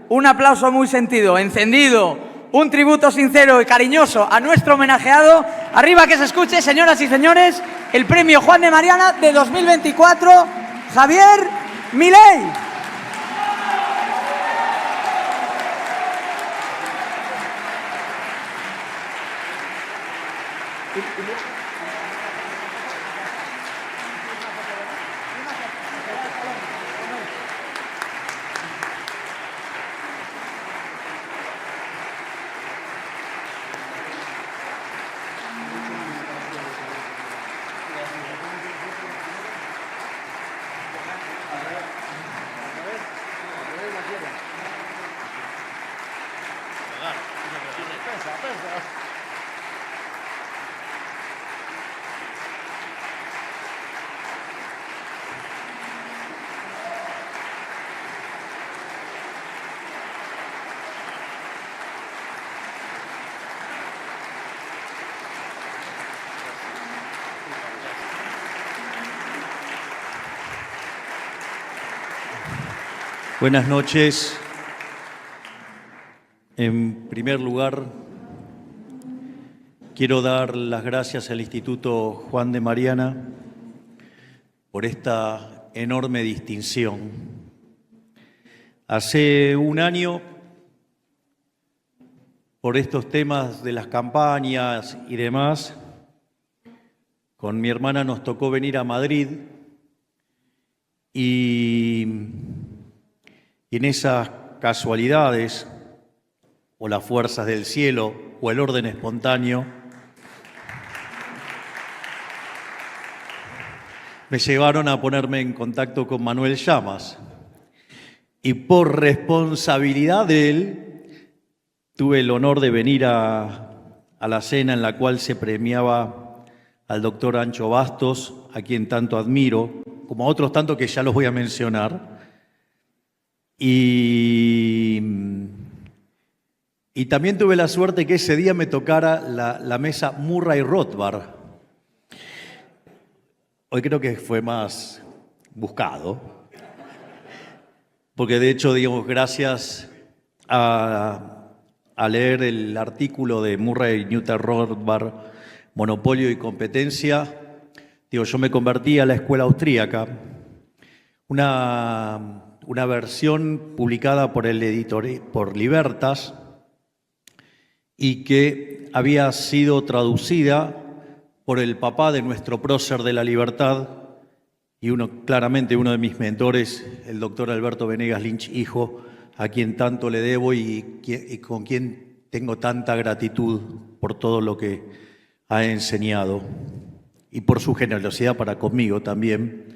un aplauso muy sentido, encendido, un tributo sincero y cariñoso a nuestro homenajeado. Arriba que se escuche, señoras y señores, el premio Juan de Mariana de 2024, Javier Milei. Buenas noches. En primer lugar, quiero dar las gracias al Instituto Juan de Mariana por esta enorme distinción. Hace un año, por estos temas de las campañas y demás, con mi hermana nos tocó venir a Madrid y en esas casualidades, o las fuerzas del cielo, o el orden espontáneo, me llevaron a ponerme en contacto con Manuel Llamas. Y por responsabilidad de él, tuve el honor de venir a la cena en la cual se premiaba al doctor Ancho Bastos, a quien tanto admiro, como a otros tantos que ya los voy a mencionar. Y también tuve la suerte que ese día me tocara la mesa Murray-Rothbard. Hoy creo que fue más buscado, porque de hecho, digamos, gracias a leer el artículo de Murray-Rothbard, Monopolio y Competencia, digo, yo me convertí a la escuela austríaca, una versión publicada por el editor, por Libertas, y que había sido traducida por el papá de nuestro prócer de la libertad y claramente uno de mis mentores, el doctor Alberto Venegas Lynch, hijo, a quien tanto le debo y con quien tengo tanta gratitud por todo lo que ha enseñado y por su generosidad para conmigo también,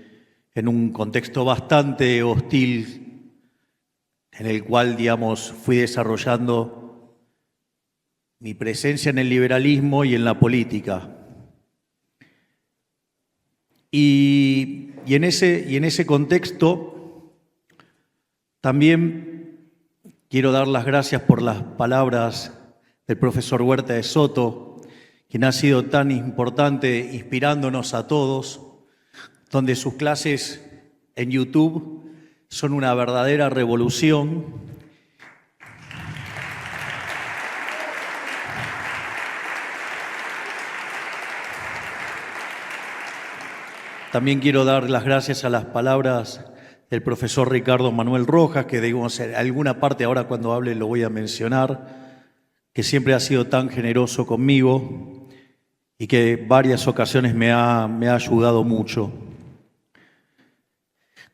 en un contexto bastante hostil en el cual, digamos, fui desarrollando mi presencia en el liberalismo y en la política. Y en ese contexto también quiero dar las gracias por las palabras del profesor Huerta de Soto, quien ha sido tan importante inspirándonos a todos, donde sus clases en YouTube son una verdadera revolución. También quiero dar las gracias a las palabras del profesor Ricardo Manuel Rojas, que digamos, en alguna parte ahora cuando hable lo voy a mencionar, que siempre ha sido tan generoso conmigo y que en varias ocasiones me ha ayudado mucho.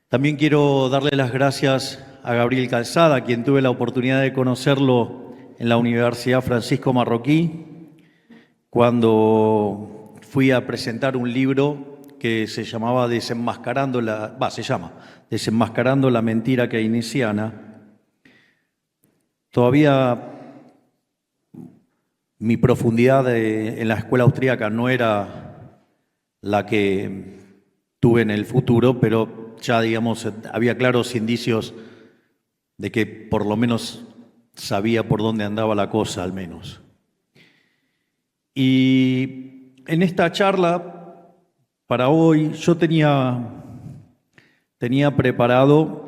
También quiero darle las gracias a Gabriel Calzada, a quien tuve la oportunidad de conocerlo en la Universidad Francisco Marroquí, cuando fui a presentar un libro que se llamaba Desenmascarando la mentira keynesiana. Todavía mi profundidad en la escuela austríaca no era la que tuve en el futuro, pero ya, digamos, había claros indicios de que por lo menos sabía por dónde andaba la cosa, al menos. Y en esta charla, para hoy, yo tenía preparado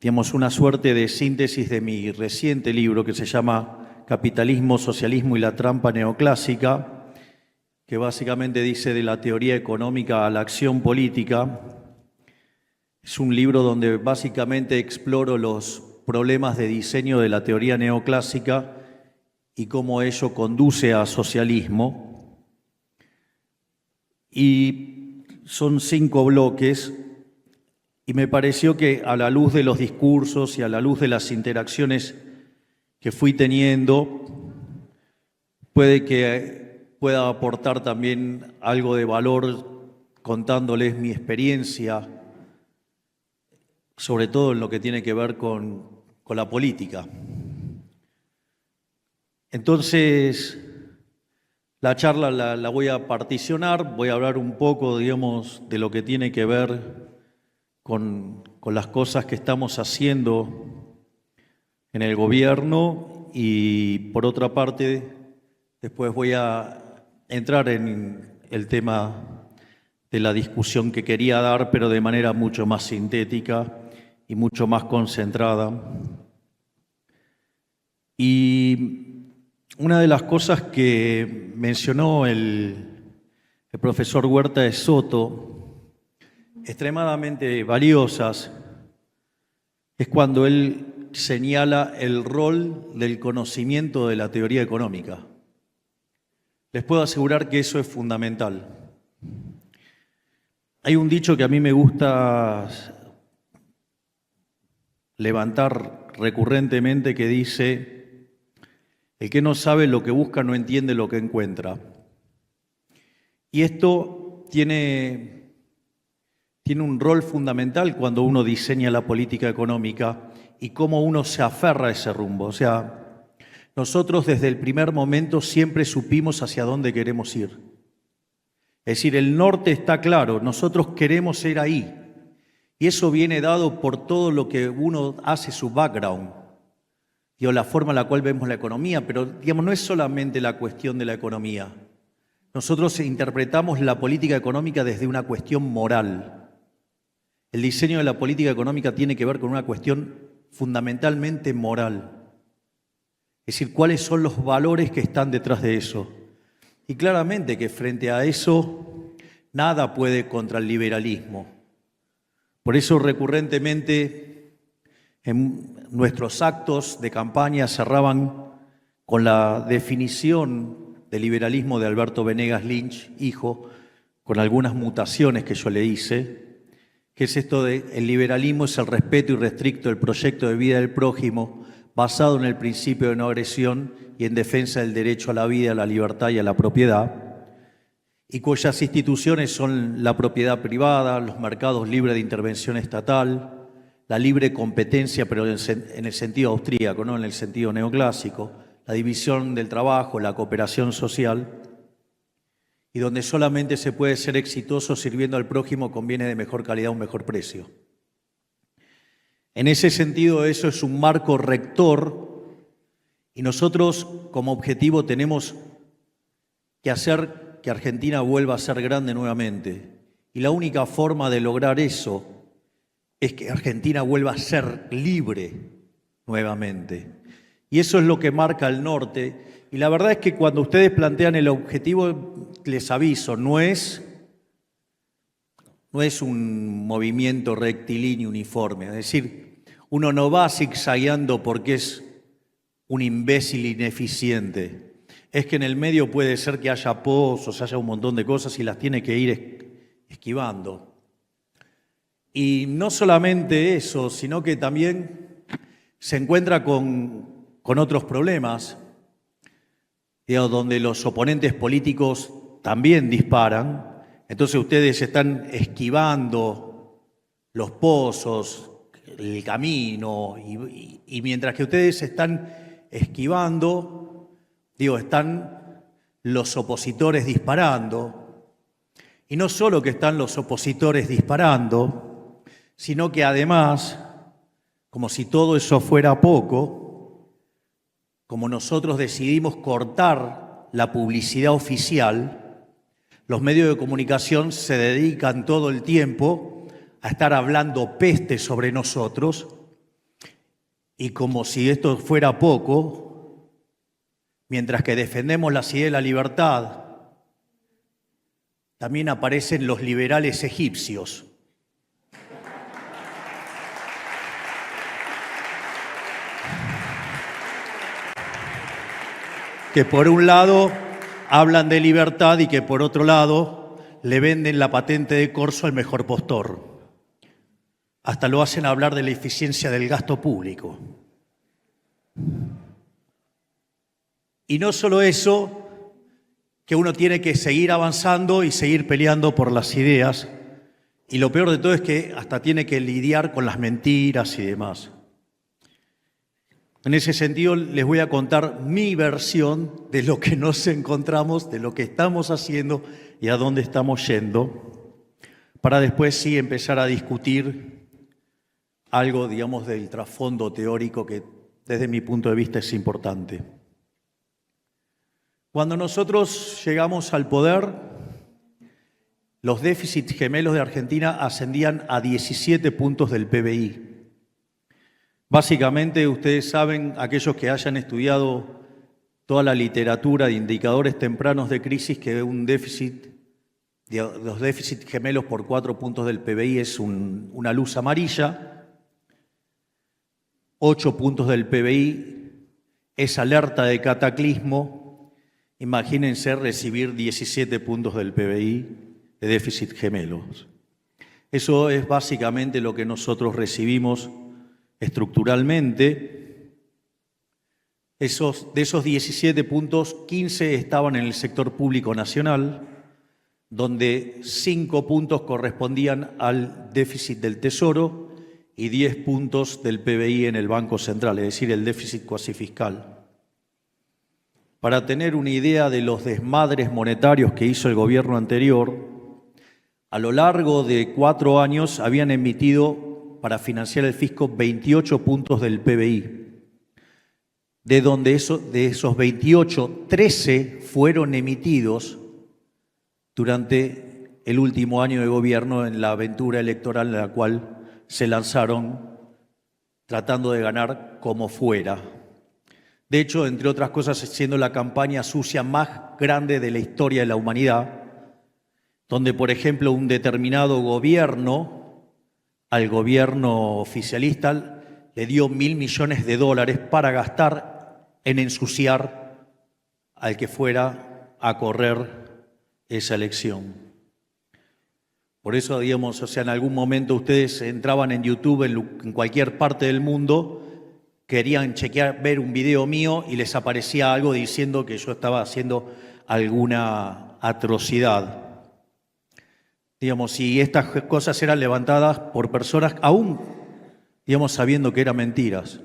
digamos, una suerte de síntesis de mi reciente libro que se llama Capitalismo, Socialismo y la Trampa Neoclásica, que básicamente dice de la teoría económica a la acción política. Es un libro donde básicamente exploro los problemas de diseño de la teoría neoclásica y cómo ello conduce a socialismo. Y son 5 bloques, y me pareció que a la luz de los discursos y a la luz de las interacciones que fui teniendo, puede que pueda aportar también algo de valor contándoles mi experiencia, sobre todo en lo que tiene que ver con la política. Entonces, la charla la voy a particionar, voy a hablar un poco, digamos, de lo que tiene que ver con las cosas que estamos haciendo en el gobierno y, por otra parte, después voy a entrar en el tema de la discusión que quería dar, pero de manera mucho más sintética y mucho más concentrada. Y una de las cosas que mencionó el profesor Huerta de Soto, extremadamente valiosas, es cuando él señala el rol del conocimiento de la teoría económica. Les puedo asegurar que eso es fundamental. Hay un dicho que a mí me gusta levantar recurrentemente que dice: el que no sabe lo que busca no entiende lo que encuentra. Y esto tiene un rol fundamental cuando uno diseña la política económica y cómo uno se aferra a ese rumbo. O sea, nosotros desde el primer momento siempre supimos hacia dónde queremos ir. Es decir, el norte está claro, nosotros queremos ir ahí. Y eso viene dado por todo lo que uno hace, su background, digo, la forma en la cual vemos la economía, pero digamos, no es solamente la cuestión de la economía. Nosotros interpretamos la política económica desde una cuestión moral. El diseño de la política económica tiene que ver con una cuestión fundamentalmente moral. Es decir, cuáles son los valores que están detrás de eso. Y claramente que frente a eso nada puede contra el liberalismo. Por eso recurrentemente en nuestros actos de campaña cerraban con la definición del liberalismo de Alberto Venegas Lynch, hijo, con algunas mutaciones que yo le hice, que es esto de: el liberalismo es el respeto irrestricto del proyecto de vida del prójimo, basado en el principio de no agresión y en defensa del derecho a la vida, a la libertad y a la propiedad, y cuyas instituciones son la propiedad privada, los mercados libres de intervención estatal, la libre competencia, pero en el sentido austríaco, no en el sentido neoclásico, la división del trabajo, la cooperación social, y donde solamente se puede ser exitoso sirviendo al prójimo con bienes de mejor calidad a un mejor precio. En ese sentido, eso es un marco rector, y nosotros como objetivo tenemos que hacer que Argentina vuelva a ser grande nuevamente. Y la única forma de lograr eso es que Argentina vuelva a ser libre nuevamente. Y eso es lo que marca el norte. Y la verdad es que cuando ustedes plantean el objetivo, les aviso, no es un movimiento rectilíneo uniforme. Es decir, uno no va zigzagueando porque es un imbécil ineficiente. Es que en el medio puede ser que haya pozos, haya un montón de cosas y las tiene que ir esquivando. Y no solamente eso, sino que también se encuentra con otros problemas, donde los oponentes políticos también disparan. Entonces ustedes están esquivando los pozos, el camino, y mientras que ustedes están esquivando, están los opositores disparando. Y no solo que están los opositores disparando, sino que además, como si todo eso fuera poco, como nosotros decidimos cortar la publicidad oficial, los medios de comunicación se dedican todo el tiempo a estar hablando peste sobre nosotros Y como si esto fuera poco, mientras que defendemos la idea de la libertad, también aparecen los liberales egipcios. Que por un lado hablan de libertad y que por otro lado le venden la patente de corso al mejor postor. Hasta lo hacen hablar de la eficiencia del gasto público. Y no solo eso, que uno tiene que seguir avanzando y seguir peleando por las ideas. Y lo peor de todo es que hasta tiene que lidiar con las mentiras y demás. En ese sentido, les voy a contar mi versión de lo que nos encontramos, de lo que estamos haciendo y a dónde estamos yendo, para después sí empezar a discutir algo, digamos, del trasfondo teórico que desde mi punto de vista es importante. Cuando nosotros llegamos al poder, los déficits gemelos de Argentina ascendían a 17 puntos del PBI. Básicamente, ustedes saben, aquellos que hayan estudiado toda la literatura de indicadores tempranos de crisis, que un déficit, los déficits gemelos por 4 puntos del PBI es una luz amarilla. 8 puntos del PBI es alerta de cataclismo. Imagínense recibir 17 puntos del PBI de déficit gemelos. Eso es básicamente lo que nosotros recibimos estructuralmente. De esos 17 puntos, 15 estaban en el sector público nacional, donde 5 puntos correspondían al déficit del Tesoro y 10 puntos del PBI en el Banco Central, es decir, el déficit cuasi fiscal. Para tener una idea de los desmadres monetarios que hizo el gobierno anterior, a lo largo de 4 años habían emitido para financiar el fisco 28 puntos del PBI, de donde de esos 28, 13 fueron emitidos durante el último año de gobierno en la aventura electoral en la cual se lanzaron tratando de ganar como fuera. De hecho, entre otras cosas, siendo la campaña sucia más grande de la historia de la humanidad, donde, por ejemplo, un determinado gobierno, al gobierno oficialista, le dio $1.000 millones para gastar en ensuciar al que fuera a correr esa elección. Por eso, digamos, o sea, en algún momento ustedes entraban en YouTube en cualquier parte del mundo, querían chequear, ver un video mío y les aparecía algo diciendo que yo estaba haciendo alguna atrocidad. Digamos, si estas cosas eran levantadas por personas, aún, digamos, sabiendo que eran mentiras.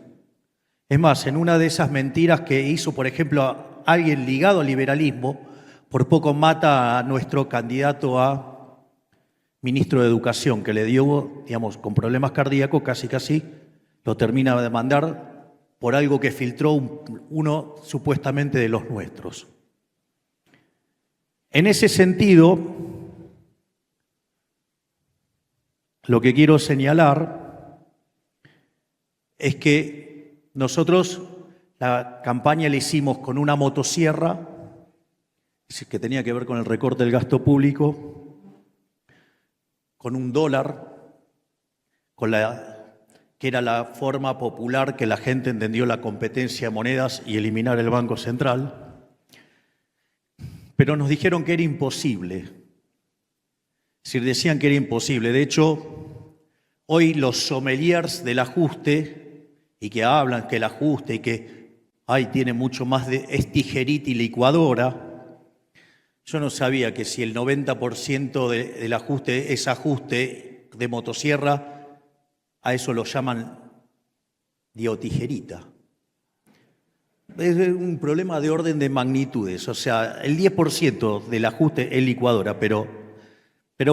Es más, en una de esas mentiras que hizo, por ejemplo, alguien ligado al liberalismo, por poco mata a nuestro candidato a ministro de Educación, que le dio, digamos, con problemas cardíacos, casi lo termina de mandar por algo que filtró uno supuestamente de los nuestros. En ese sentido, lo que quiero señalar es que nosotros la campaña la hicimos con una motosierra, que tenía que ver con el recorte del gasto público, con $1, que era la forma popular que la gente entendió la competencia de monedas y eliminar el Banco Central. Pero nos dijeron que era imposible. Es decir, decían que era imposible. De hecho, hoy los sommeliers del ajuste, y que hablan que el ajuste y que tiene mucho más de tijerita y licuadora. Yo no sabía que si el 90% del ajuste es ajuste de motosierra, a eso lo llaman tijerita. Es un problema de orden de magnitudes, o sea, el 10% del ajuste es licuadora, pero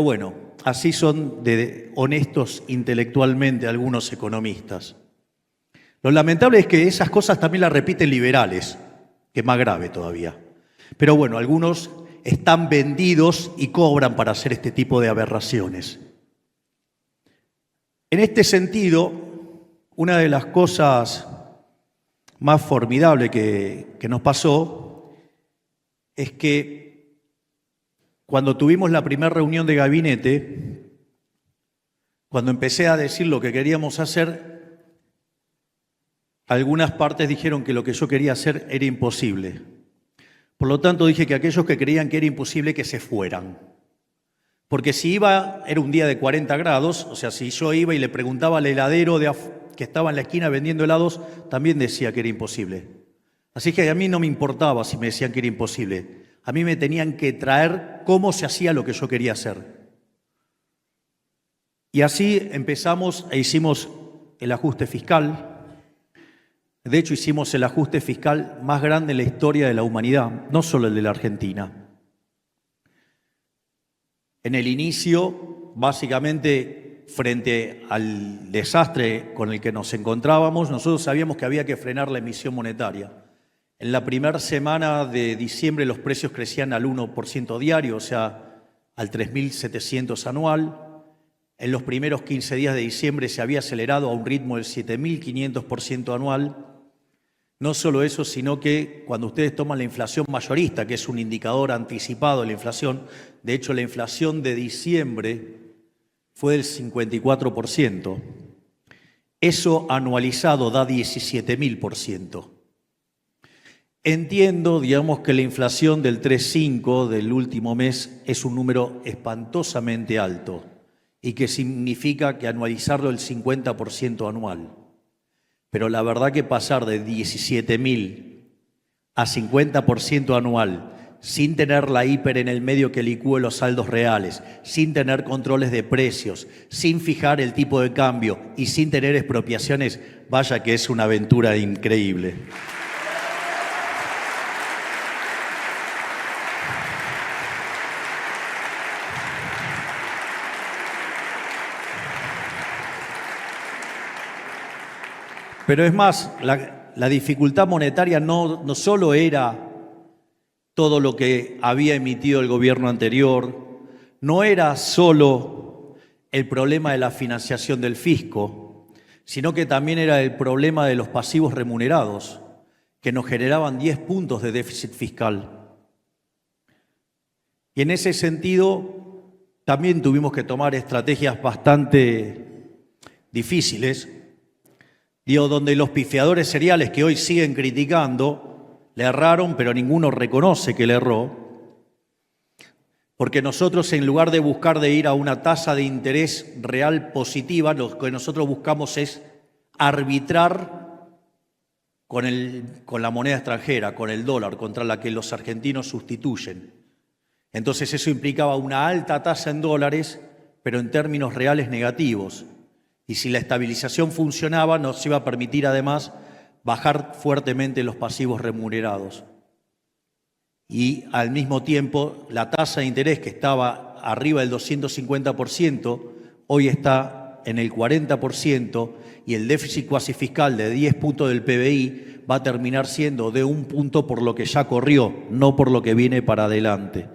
bueno, así son de honestos intelectualmente algunos economistas. Lo lamentable es que esas cosas también las repiten liberales, que es más grave todavía. Pero bueno, algunos están vendidos y cobran para hacer este tipo de aberraciones. En este sentido, una de las cosas más formidables que nos pasó es que cuando tuvimos la primera reunión de gabinete, cuando empecé a decir lo que queríamos hacer, algunas partes dijeron que lo que yo quería hacer era imposible. Por lo tanto, dije que aquellos que creían que era imposible, que se fueran. Porque si iba, era un día de 40 grados, o sea, si yo iba y le preguntaba al heladero que estaba en la esquina vendiendo helados, también decía que era imposible. Así que a mí no me importaba si me decían que era imposible. A mí me tenían que traer cómo se hacía lo que yo quería hacer. Y así empezamos e hicimos el ajuste fiscal. De hecho, hicimos el ajuste fiscal más grande en la historia de la humanidad, no solo el de la Argentina. En el inicio, básicamente, frente al desastre con el que nos encontrábamos, nosotros sabíamos que había que frenar la emisión monetaria. En la primera semana de diciembre los precios crecían al 1% diario, o sea, al 3.700 anual. En los primeros 15 días de diciembre se había acelerado a un ritmo del 7.500% anual. No solo eso, sino que cuando ustedes toman la inflación mayorista, que es un indicador anticipado de la inflación, de hecho la inflación de diciembre fue del 54%. Eso anualizado da 17.000%. Entiendo, digamos, que la inflación del 3,5 del último mes es un número espantosamente alto y que significa que anualizarlo el 50% anual. Pero la verdad que pasar de 17.000 a 50% anual, sin tener la hiper en el medio que licúe los saldos reales, sin tener controles de precios, sin fijar el tipo de cambio y sin tener expropiaciones, vaya que es una aventura increíble. Pero es más, la dificultad monetaria no solo era todo lo que había emitido el gobierno anterior, no era solo el problema de la financiación del fisco, sino que también era el problema de los pasivos remunerados, que nos generaban 10 puntos de déficit fiscal. Y en ese sentido, también tuvimos que tomar estrategias bastante difíciles, donde los pifiadores seriales que hoy siguen criticando le erraron, pero ninguno reconoce que le erró, porque nosotros, en lugar de buscar de ir a una tasa de interés real positiva, lo que nosotros buscamos es arbitrar con la moneda extranjera, con el dólar, contra la que los argentinos sustituyen. Entonces eso implicaba una alta tasa en dólares, pero en términos reales negativos. Y si la estabilización funcionaba, nos iba a permitir además bajar fuertemente los pasivos remunerados. Y al mismo tiempo, la tasa de interés, que estaba arriba del 250%, hoy está en el 40%, y el déficit cuasi fiscal de 10 puntos del PBI va a terminar siendo de 1 punto por lo que ya corrió, no por lo que viene para adelante.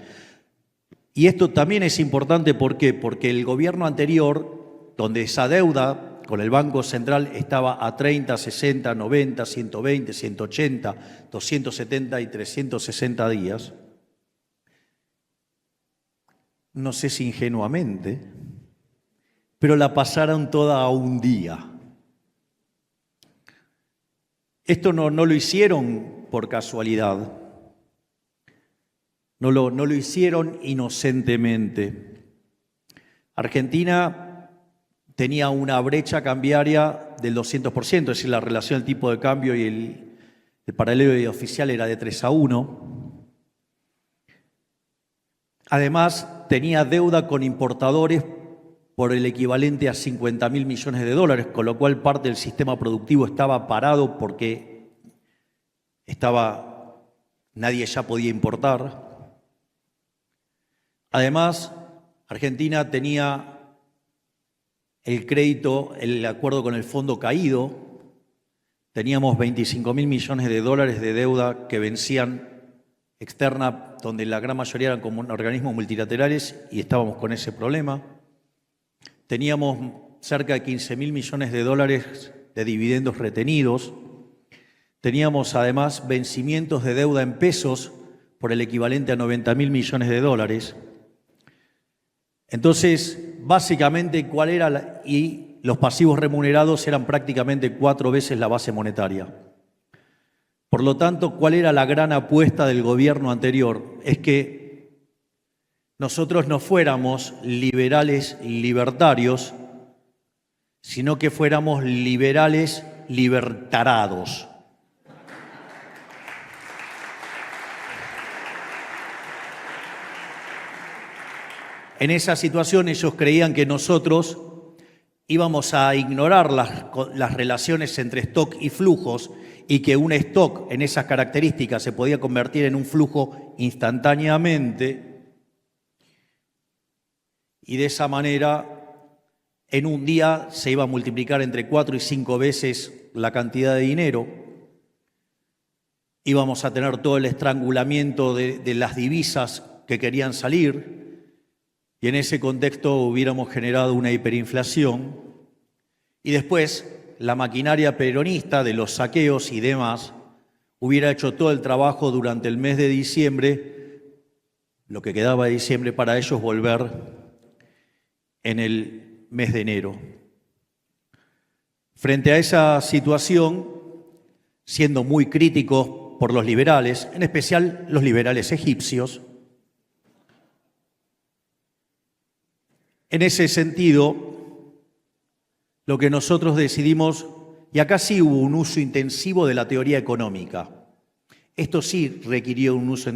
Y esto también es importante, ¿por qué? Porque el gobierno anterior, donde esa deuda con el Banco Central estaba a 30, 60, 90, 120, 180, 270 y 360 días, no sé si ingenuamente, pero la pasaron toda a un día. Esto no lo hicieron por casualidad, no lo hicieron inocentemente. Argentina tenía una brecha cambiaria del 200%, es decir, la relación del tipo de cambio y el paralelo y oficial era de 3-1. Además, tenía deuda con importadores por el equivalente a 50.000 millones de dólares, con lo cual parte del sistema productivo estaba parado porque nadie ya podía importar. Además, Argentina tenía el crédito, el acuerdo con el fondo caído, teníamos 25.000 millones de dólares de deuda que vencían externa, donde la gran mayoría eran como organismos multilaterales y estábamos con ese problema. Teníamos cerca de 15.000 millones de dólares de dividendos retenidos. Teníamos además vencimientos de deuda en pesos por el equivalente a 90.000 millones de dólares. Entonces, básicamente, ¿cuál era y los pasivos remunerados eran prácticamente 4 veces la base monetaria? Por lo tanto, ¿cuál era la gran apuesta del gobierno anterior? Es que nosotros no fuéramos liberales libertarios, sino que fuéramos liberales libertarados. En esa situación ellos creían que nosotros íbamos a ignorar las relaciones entre stock y flujos y que un stock en esas características se podía convertir en un flujo instantáneamente y de esa manera en un día se iba a multiplicar entre 4 y 5 veces la cantidad de dinero, íbamos a tener todo el estrangulamiento de las divisas que querían salir. Y en ese contexto hubiéramos generado una hiperinflación y después la maquinaria peronista de los saqueos y demás hubiera hecho todo el trabajo durante el mes de diciembre, lo que quedaba de diciembre para ellos volver en el mes de enero. Frente a esa situación, siendo muy críticos por los liberales, en especial los liberales egipcios, en ese sentido, lo que nosotros decidimos, y acá sí hubo un uso intensivo de la teoría económica. Esto sí requirió un uso.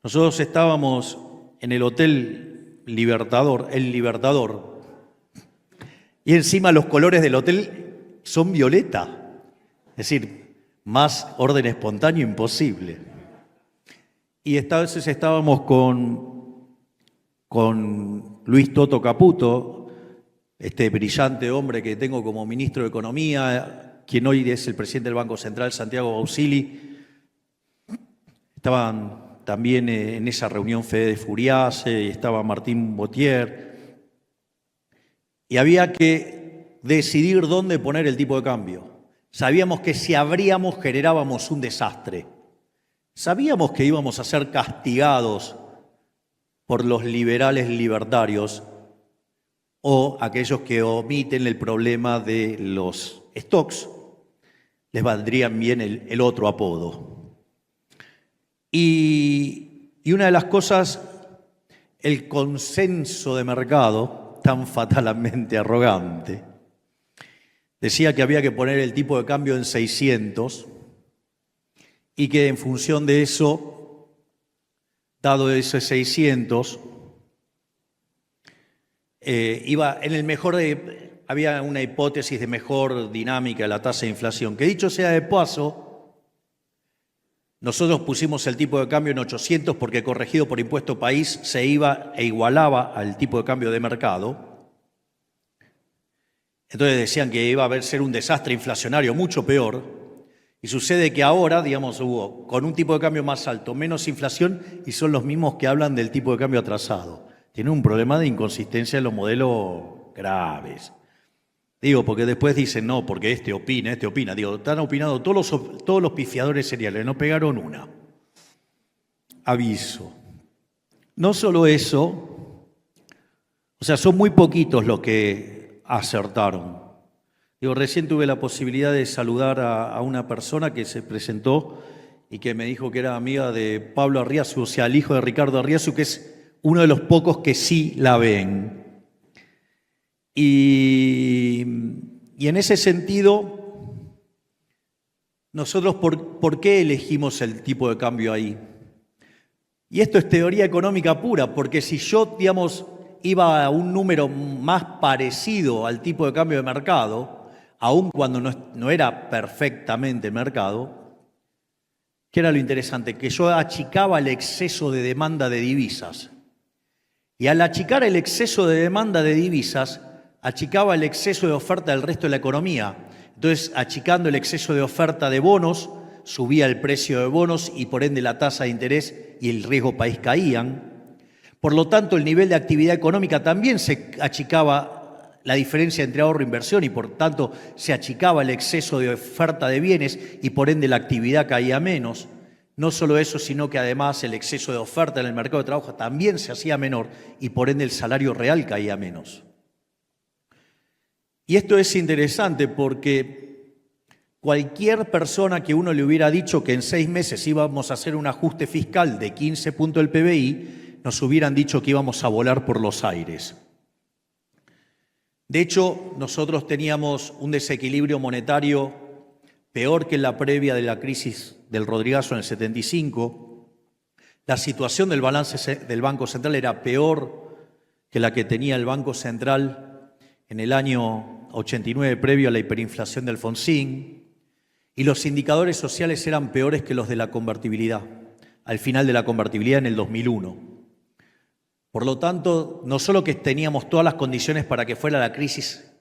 Nosotros estábamos en el Hotel Libertador, el Libertador, y encima los colores del hotel son violeta. Es decir, más orden espontáneo imposible. Y esta vez estábamos con Luis Toto Caputo, este brillante hombre que tengo como ministro de Economía, quien hoy es el presidente del Banco Central, Santiago Bausili. Estaban también en esa reunión Fede Furiase, estaba Martín Botier. Y había que decidir dónde poner el tipo de cambio. Sabíamos que si abríamos generábamos un desastre. Sabíamos que íbamos a ser castigados por los liberales libertarios o aquellos que omiten el problema de los stocks, les valdrían bien el otro apodo. Y una de las cosas, el consenso de mercado, tan fatalmente arrogante, decía que había que poner el tipo de cambio en 600 y que en función de eso, dado ese 600, iba en el mejor había una hipótesis de mejor dinámica de la tasa de inflación, que dicho sea de paso, nosotros pusimos el tipo de cambio en 800 porque corregido por impuesto país se iba e igualaba al tipo de cambio de mercado. Entonces decían que iba a ser un desastre inflacionario mucho peor. Y sucede que ahora, digamos, hubo con un tipo de cambio más alto, menos inflación y son los mismos que hablan del tipo de cambio atrasado. Tienen un problema de inconsistencia en los modelos graves. Digo, porque después dicen, no, porque este opina. Digo, están opinando todos los pifiadores seriales, no pegaron una. Aviso. No solo eso, o sea, son muy poquitos los que acertaron. Digo, recién tuve la posibilidad de saludar a una persona que se presentó y que me dijo que era amiga de Pablo Arriazu, o sea, el hijo de Ricardo Arriazu, que es uno de los pocos que sí la ven. Y en ese sentido, nosotros, ¿por qué elegimos el tipo de cambio ahí? Y esto es teoría económica pura, porque si yo, digamos, iba a un número más parecido al tipo de cambio de mercado, aun cuando no era perfectamente mercado, ¿qué era lo interesante? Que yo achicaba el exceso de demanda de divisas. Y al achicar el exceso de demanda de divisas, achicaba el exceso de oferta del resto de la economía. Entonces, achicando el exceso de oferta de bonos, subía el precio de bonos y por ende la tasa de interés y el riesgo país caían. Por lo tanto, el nivel de actividad económica también se achicaba la diferencia entre ahorro e inversión y por tanto se achicaba el exceso de oferta de bienes y por ende la actividad caía menos. No solo eso, sino que además el exceso de oferta en el mercado de trabajo también se hacía menor y por ende el salario real caía menos. Y esto es interesante porque cualquier persona que uno le hubiera dicho que en 6 meses íbamos a hacer un ajuste fiscal de 15 puntos del PBI, nos hubieran dicho que íbamos a volar por los aires. De hecho, nosotros teníamos un desequilibrio monetario peor que en la previa de la crisis del Rodrigazo en el 75. La situación del balance del Banco Central era peor que la que tenía el Banco Central en el año 89, previo a la hiperinflación del Alfonsín. Y los indicadores sociales eran peores que los de la convertibilidad, al final de la convertibilidad en el 2001. Por lo tanto, no solo que teníamos todas las condiciones para que fuera la crisis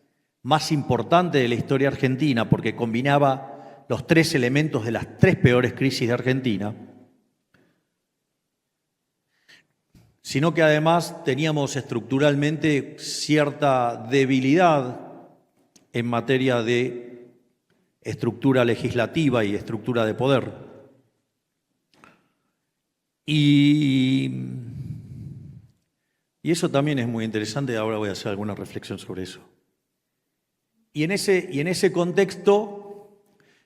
más importante de la historia argentina, porque combinaba los 3 elementos de las 3 peores crisis de Argentina, sino que además teníamos estructuralmente cierta debilidad en materia de estructura legislativa y estructura de poder. Y eso también es muy interesante, ahora voy a hacer alguna reflexión sobre eso. Y en ese contexto,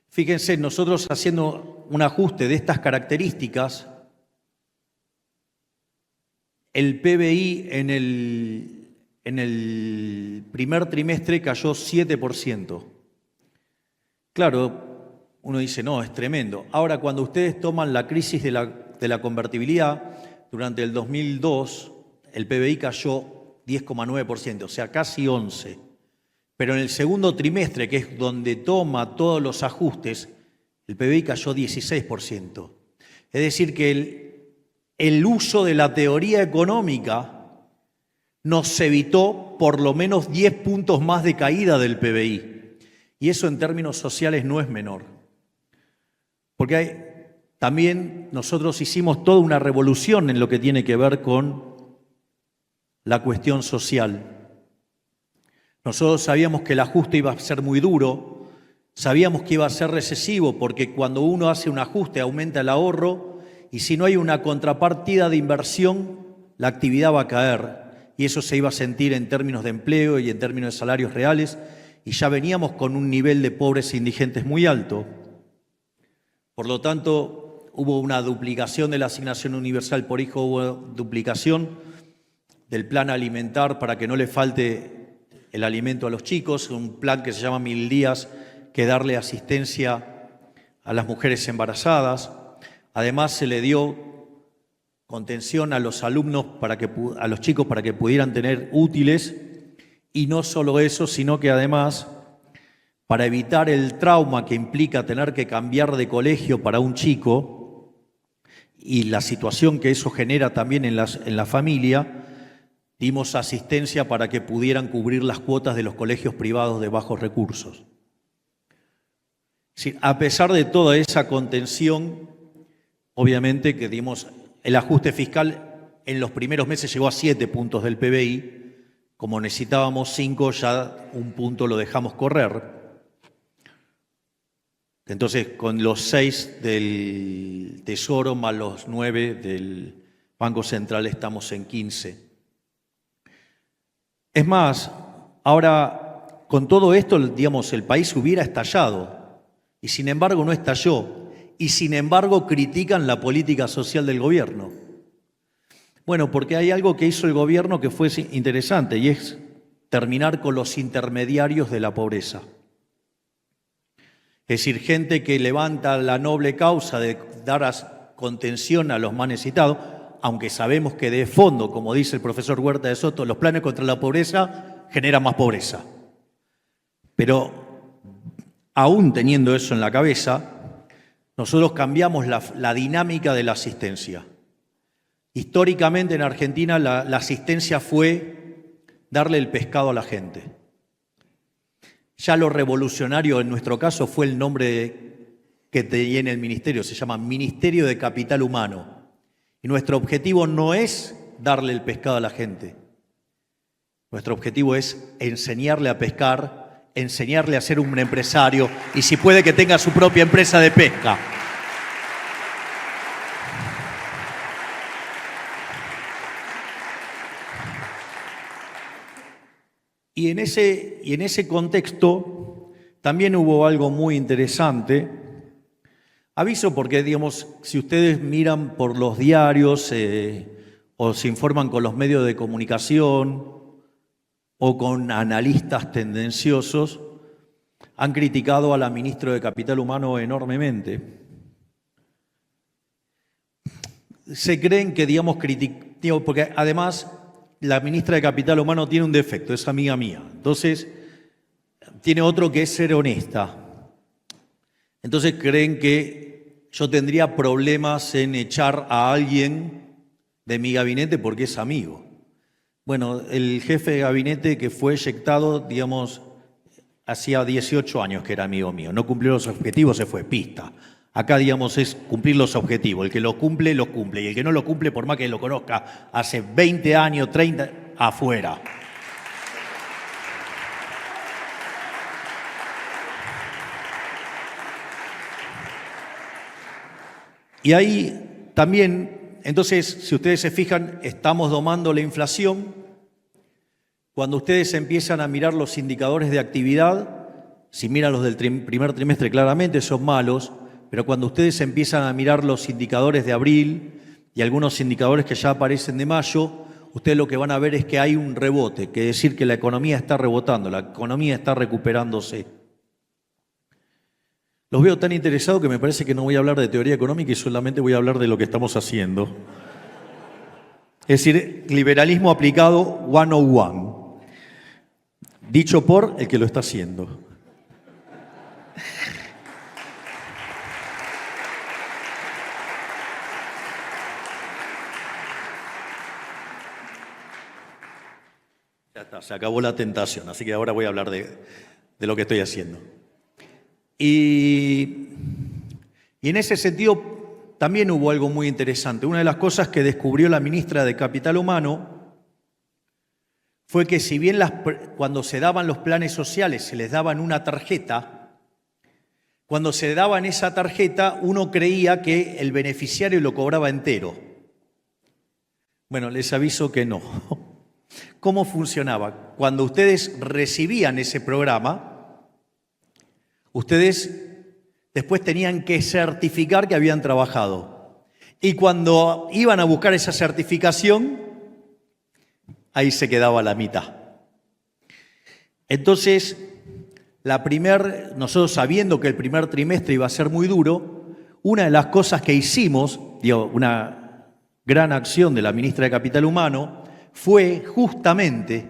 fíjense, nosotros haciendo un ajuste de estas características, el PBI en el primer trimestre cayó 7%. Claro, uno dice, no, es tremendo. Ahora, cuando ustedes toman la crisis de la convertibilidad, durante el 2002, el PBI cayó 10,9%, o sea, casi 11%. Pero en el segundo trimestre, que es donde toma todos los ajustes, el PBI cayó 16%. Es decir, que el uso de la teoría económica nos evitó por lo menos 10 puntos más de caída del PBI. Y eso en términos sociales no es menor. Porque también nosotros hicimos toda una revolución en lo que tiene que ver con la cuestión social. Nosotros sabíamos que el ajuste iba a ser muy duro, sabíamos que iba a ser recesivo porque cuando uno hace un ajuste aumenta el ahorro y si no hay una contrapartida de inversión, la actividad va a caer y eso se iba a sentir en términos de empleo y en términos de salarios reales y ya veníamos con un nivel de pobres e indigentes muy alto. Por lo tanto, hubo una duplicación de la asignación universal por hijo, hubo duplicación del plan alimentar para que no le falte el alimento a los chicos, un plan que se llama 1000 días, que darle asistencia a las mujeres embarazadas. Además, se le dio contención a los alumnos, a los chicos para que pudieran tener útiles. Y no solo eso, sino que además, para evitar el trauma que implica tener que cambiar de colegio para un chico y la situación que eso genera también en la familia, dimos asistencia para que pudieran cubrir las cuotas de los colegios privados de bajos recursos. Sí, a pesar de toda esa contención, obviamente que dimos el ajuste fiscal en los primeros meses llegó a 7 puntos del PBI, como necesitábamos 5, ya 1 punto lo dejamos correr. Entonces, con los 6 del Tesoro más los 9 del Banco Central estamos en 15. Es más, ahora con todo esto, digamos, el país hubiera estallado y sin embargo no estalló y sin embargo critican la política social del gobierno. Bueno, porque hay algo que hizo el gobierno que fue interesante y es terminar con los intermediarios de la pobreza. Es decir, gente que levanta la noble causa de dar contención a los más necesitados, aunque sabemos que de fondo, como dice el profesor Huerta de Soto, los planes contra la pobreza generan más pobreza. Pero aún teniendo eso en la cabeza, nosotros cambiamos la dinámica de la asistencia. Históricamente en Argentina la asistencia fue darle el pescado a la gente. Ya lo revolucionario en nuestro caso fue el nombre que tiene el ministerio, se llama Ministerio de Capital Humano. Y nuestro objetivo no es darle el pescado a la gente. Nuestro objetivo es enseñarle a pescar, enseñarle a ser un empresario y si puede que tenga su propia empresa de pesca. Y en ese contexto también hubo algo muy interesante. Aviso porque, digamos, si ustedes miran por los diarios o se informan con los medios de comunicación o con analistas tendenciosos, han criticado a la ministra de Capital Humano enormemente. Se creen que, digamos, porque además la ministra de Capital Humano tiene un defecto, es amiga mía. Entonces, tiene otro que es ser honesta. Entonces creen que yo tendría problemas en echar a alguien de mi gabinete porque es amigo. Bueno, el jefe de gabinete que fue eyectado, digamos, hacía 18 años que era amigo mío. No cumplió los objetivos, se fue, pista. Acá, digamos, es cumplir los objetivos. El que lo cumple, lo cumple. Y el que no lo cumple, por más que lo conozca hace 20 años, 30, afuera. Y ahí también, entonces, si ustedes se fijan, estamos domando la inflación. Cuando ustedes empiezan a mirar los indicadores de actividad, si miran los del primer trimestre claramente son malos, pero cuando ustedes empiezan a mirar los indicadores de abril y algunos indicadores que ya aparecen de mayo, ustedes lo que van a ver es que hay un rebote, que es decir que la economía está rebotando, la economía está recuperándose. Los veo tan interesados que me parece que no voy a hablar de teoría económica y solamente voy a hablar de lo que estamos haciendo. Es decir, liberalismo aplicado 101, dicho por el que lo está haciendo. Ya está, se acabó la tentación, así que ahora voy a hablar de lo que estoy haciendo. Y en ese sentido también hubo algo muy interesante. Una de las cosas que descubrió la ministra de Capital Humano fue que si bien cuando se daban los planes sociales se les daban una tarjeta, cuando se daban esa tarjeta uno creía que el beneficiario lo cobraba entero. Bueno, les aviso que no. ¿Cómo funcionaba? Cuando ustedes recibían ese programa, ustedes después tenían que certificar que habían trabajado. Y cuando iban a buscar esa certificación, ahí se quedaba la mitad. Entonces, nosotros sabiendo que el primer trimestre iba a ser muy duro, una de las cosas que hicimos, una gran acción de la ministra de Capital Humano, fue justamente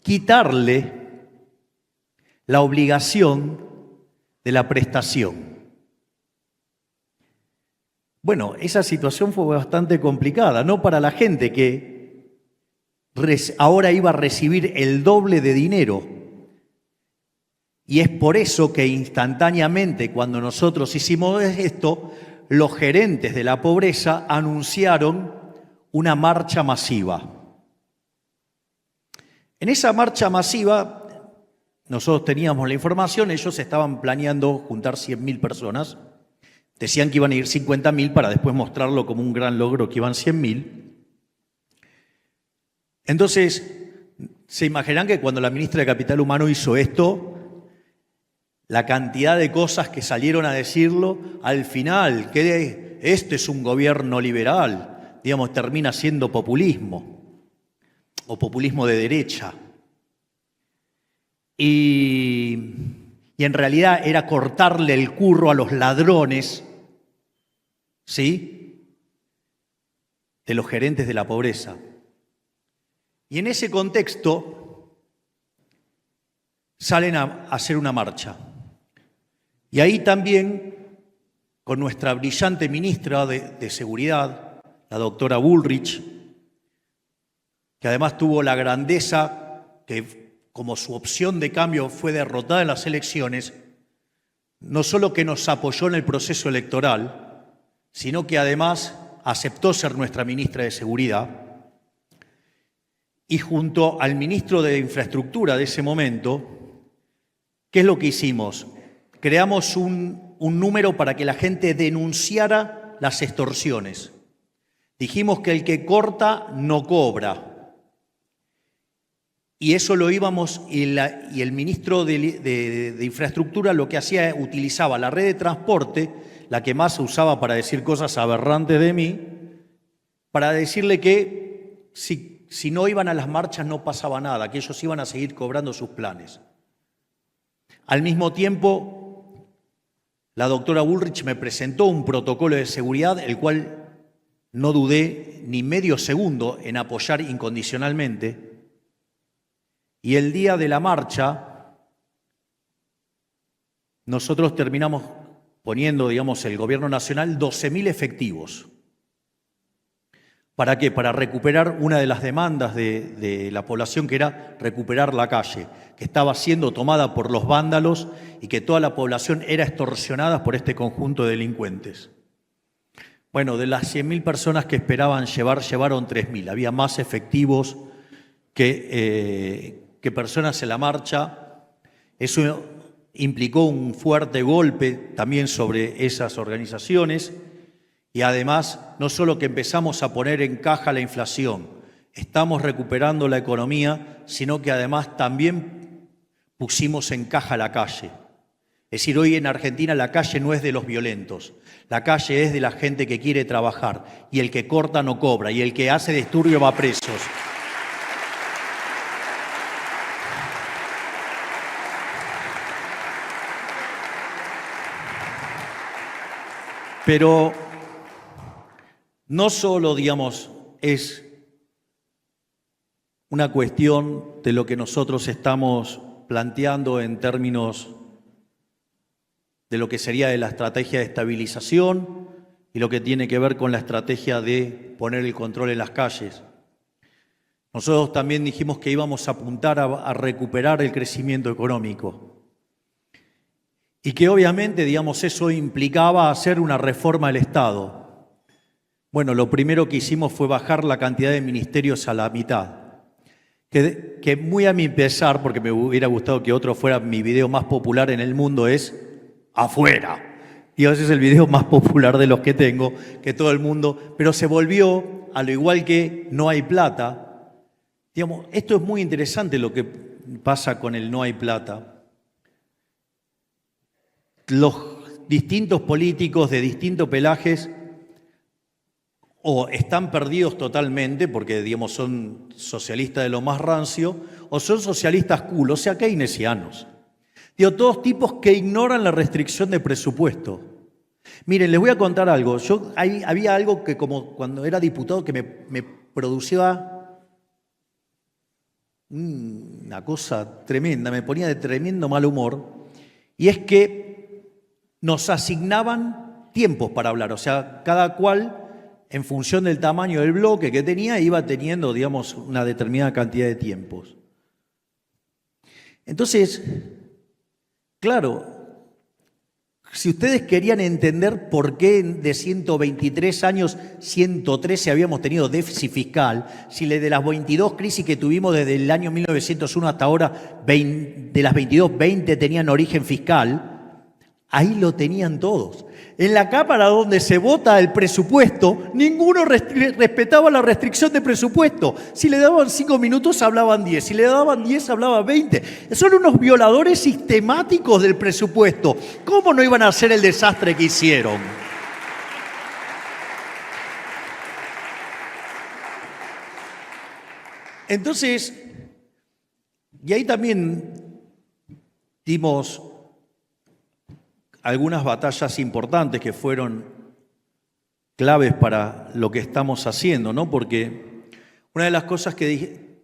quitarle la obligación de la prestación. Bueno, esa situación fue bastante complicada, no para la gente que ahora iba a recibir el doble de dinero. Y es por eso que instantáneamente, cuando nosotros hicimos esto, los gerentes de la pobreza anunciaron una marcha masiva. En esa marcha masiva, nosotros teníamos la información, ellos estaban planeando juntar 100.000 personas. Decían que iban a ir 50.000 para después mostrarlo como un gran logro que iban 100.000. Entonces, se imaginan que cuando la ministra de Capital Humano hizo esto, la cantidad de cosas que salieron a decirlo, al final, que este es un gobierno liberal, digamos, termina siendo populismo, o populismo de derecha. Y en realidad era cortarle el curro a los ladrones, ¿sí?, de los gerentes de la pobreza. Y en ese contexto salen a hacer una marcha. Y ahí también, con nuestra brillante ministra de Seguridad, la doctora Bullrich, que además tuvo la grandeza que, como su opción de cambio fue derrotada en las elecciones, no solo que nos apoyó en el proceso electoral, sino que además aceptó ser nuestra ministra de Seguridad. Y junto al ministro de Infraestructura de ese momento, ¿qué es lo que hicimos? Creamos un número para que la gente denunciara las extorsiones. Dijimos que el que corta no cobra. Y eso lo íbamos, y el ministro de Infraestructura lo que hacía, utilizaba la red de transporte, la que más se usaba para decir cosas aberrantes de mí, para decirle que si no iban a las marchas no pasaba nada, que ellos iban a seguir cobrando sus planes. Al mismo tiempo, la doctora Bullrich me presentó un protocolo de seguridad, el cual no dudé ni medio segundo en apoyar incondicionalmente. Y el día de la marcha, nosotros terminamos poniendo, digamos, el gobierno nacional 12.000 efectivos. ¿Para qué? Para recuperar una de las demandas de la población, que era recuperar la calle, que estaba siendo tomada por los vándalos y que toda la población era extorsionada por este conjunto de delincuentes. Bueno, de las 100.000 personas que esperaban llevaron 3.000. Había más efectivos que personas en la marcha. Eso implicó un fuerte golpe también sobre esas organizaciones. Y además, no solo que empezamos a poner en caja la inflación, estamos recuperando la economía, sino que además también pusimos en caja la calle. Es decir, hoy en Argentina la calle no es de los violentos, la calle es de la gente que quiere trabajar, y el que corta no cobra, y el que hace disturbio va presos. Pero no solo, digamos, es una cuestión de lo que nosotros estamos planteando en términos de lo que sería de la estrategia de estabilización y lo que tiene que ver con la estrategia de poner el control en las calles. Nosotros también dijimos que íbamos a apuntar a recuperar el crecimiento económico y que obviamente, digamos, eso implicaba hacer una reforma del Estado. Bueno, lo primero que hicimos fue bajar la cantidad de ministerios a la mitad, que muy a mi pesar, porque me hubiera gustado que otro fuera mi video más popular en el mundo, es afuera. Y ese es el video más popular de los que tengo, que todo el mundo, pero se volvió, a lo igual que no hay plata. Digamos, esto es muy interesante lo que pasa con el no hay plata. Los distintos políticos de distintos pelajes o están perdidos totalmente porque, digamos, son socialistas de lo más rancio, o son socialistas cool, o sea, keynesianos. Digo, todos tipos que ignoran la restricción de presupuesto. Miren, les voy a contar algo. Había algo que, como cuando era diputado, que me producía una cosa tremenda, me ponía de tremendo mal humor, y es que nos asignaban tiempos para hablar, o sea, cada cual, en función del tamaño del bloque que tenía, iba teniendo, digamos, una determinada cantidad de tiempos. Entonces, claro, si ustedes querían entender por qué de 123 años, 113 habíamos tenido déficit fiscal, si de las 22 crisis que tuvimos desde el año 1901 hasta ahora, de las 22, 20 tenían origen fiscal, ahí lo tenían todos. En la Cámara donde se vota el presupuesto, ninguno respetaba la restricción de presupuesto. Si le daban 5 minutos, hablaban 10. Si le daban 10, hablaban 20. Son unos violadores sistemáticos del presupuesto. ¿Cómo no iban a hacer el desastre que hicieron? Entonces, y ahí también dimos algunas batallas importantes que fueron claves para lo que estamos haciendo, ¿no? Porque una de las cosas que dije,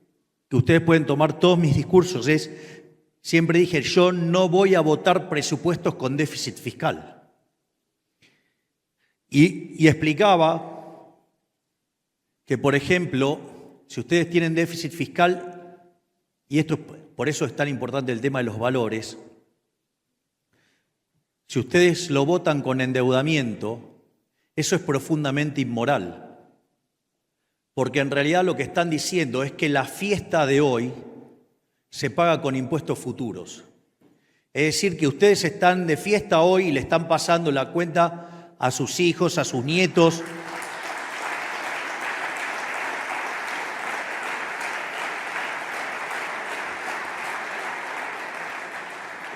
que ustedes pueden tomar todos mis discursos, es, siempre dije, yo no voy a votar presupuestos con déficit fiscal. Y explicaba que, por ejemplo, si ustedes tienen déficit fiscal, y esto por eso es tan importante el tema de los valores, si ustedes lo votan con endeudamiento, eso es profundamente inmoral. porque en realidad lo que están diciendo es que la fiesta de hoy se paga con impuestos futuros. Es decir, que ustedes están de fiesta hoy y le están pasando la cuenta a sus hijos, a sus nietos.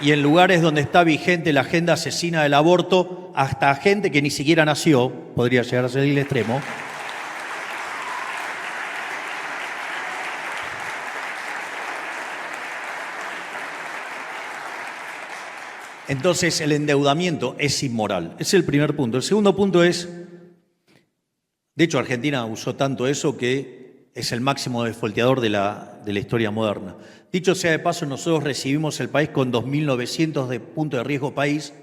Y en lugares donde está vigente la agenda asesina del aborto, hasta gente que ni siquiera nació, podría llegar a ser el extremo. Entonces el endeudamiento es inmoral. Ese es el primer punto. El segundo punto es, de hecho Argentina usó tanto eso que es el máximo defolteador de la historia moderna. Dicho sea de paso, nosotros recibimos el país con 2.900 de punto de riesgo país,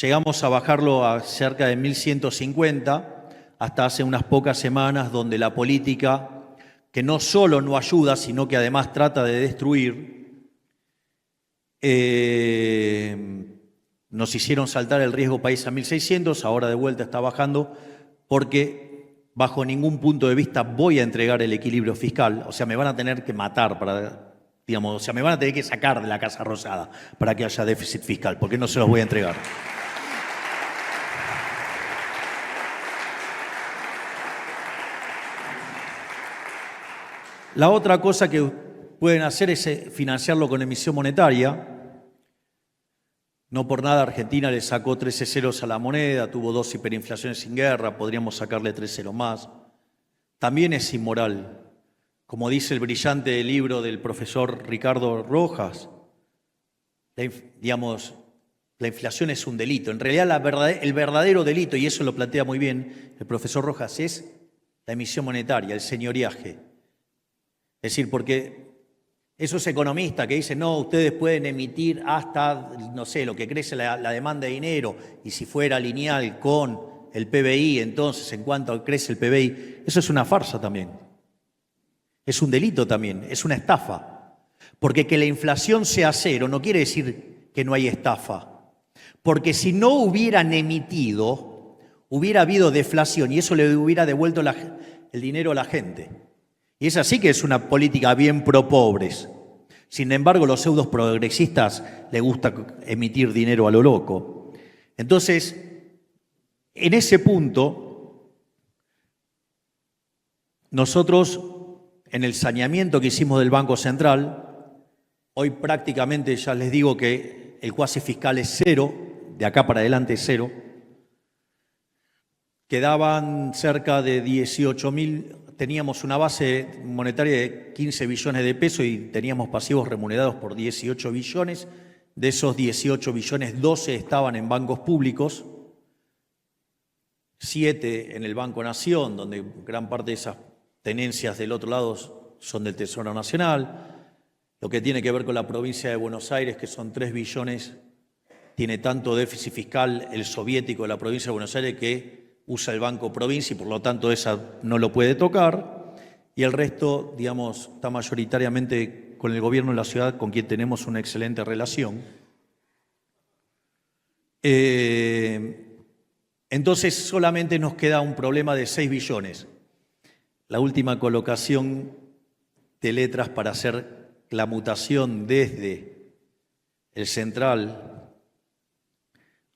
llegamos a bajarlo a cerca de 1.150 hasta hace unas pocas semanas, donde la política, que no solo no ayuda, sino que además trata de destruir, nos hicieron saltar el riesgo país a 1.600, ahora de vuelta está bajando, porque bajo ningún punto de vista voy a entregar el equilibrio fiscal, o sea, me van a tener que matar para, digamos, o sea, me van a tener que sacar de la Casa Rosada para que haya déficit fiscal, porque no se los voy a entregar. La otra cosa que pueden hacer es financiarlo con emisión monetaria. No por nada Argentina le sacó 13 ceros a la moneda, tuvo 2 hiperinflaciones sin guerra, podríamos sacarle 3 ceros más. También es inmoral. Como dice el brillante libro del profesor Ricardo Rojas, la inflación es un delito. En realidad el verdadero delito, y eso lo plantea muy bien el profesor Rojas, es la emisión monetaria, el señoriaje. Es decir, porque esos economistas que dicen, no, ustedes pueden emitir hasta, no sé, lo que crece la demanda de dinero, y si fuera lineal con el PBI, entonces, en cuanto crece el PBI, eso es una farsa también. Es un delito también, es una estafa. Porque que la inflación sea cero no quiere decir que no hay estafa. Porque si no hubieran emitido, hubiera habido deflación y eso le hubiera devuelto el dinero a la gente. Y esa sí que es una política bien pro pobres. Sin embargo, los pseudos progresistas les gusta emitir dinero a lo loco. Entonces, en ese punto, nosotros, en el saneamiento que hicimos del Banco Central, hoy prácticamente ya les digo que el cuasi fiscal es cero, de acá para adelante es cero. Quedaban cerca de 18.000, teníamos una base monetaria de 15 billones de pesos y teníamos pasivos remunerados por 18 billones. De esos 18 billones, 12 estaban en bancos públicos, 7 en el Banco Nación, donde gran parte de esas tenencias del otro lado son del Tesoro Nacional. Lo que tiene que ver con la provincia de Buenos Aires, que son 3 billones, tiene tanto déficit fiscal el soviético de la provincia de Buenos Aires que usa el Banco Provincia y por lo tanto esa no lo puede tocar. Y el resto, digamos, está mayoritariamente con el gobierno de la ciudad, con quien tenemos una excelente relación. Entonces solamente nos queda un problema de 6 billones. La última colocación de letras para hacer la mutación desde el central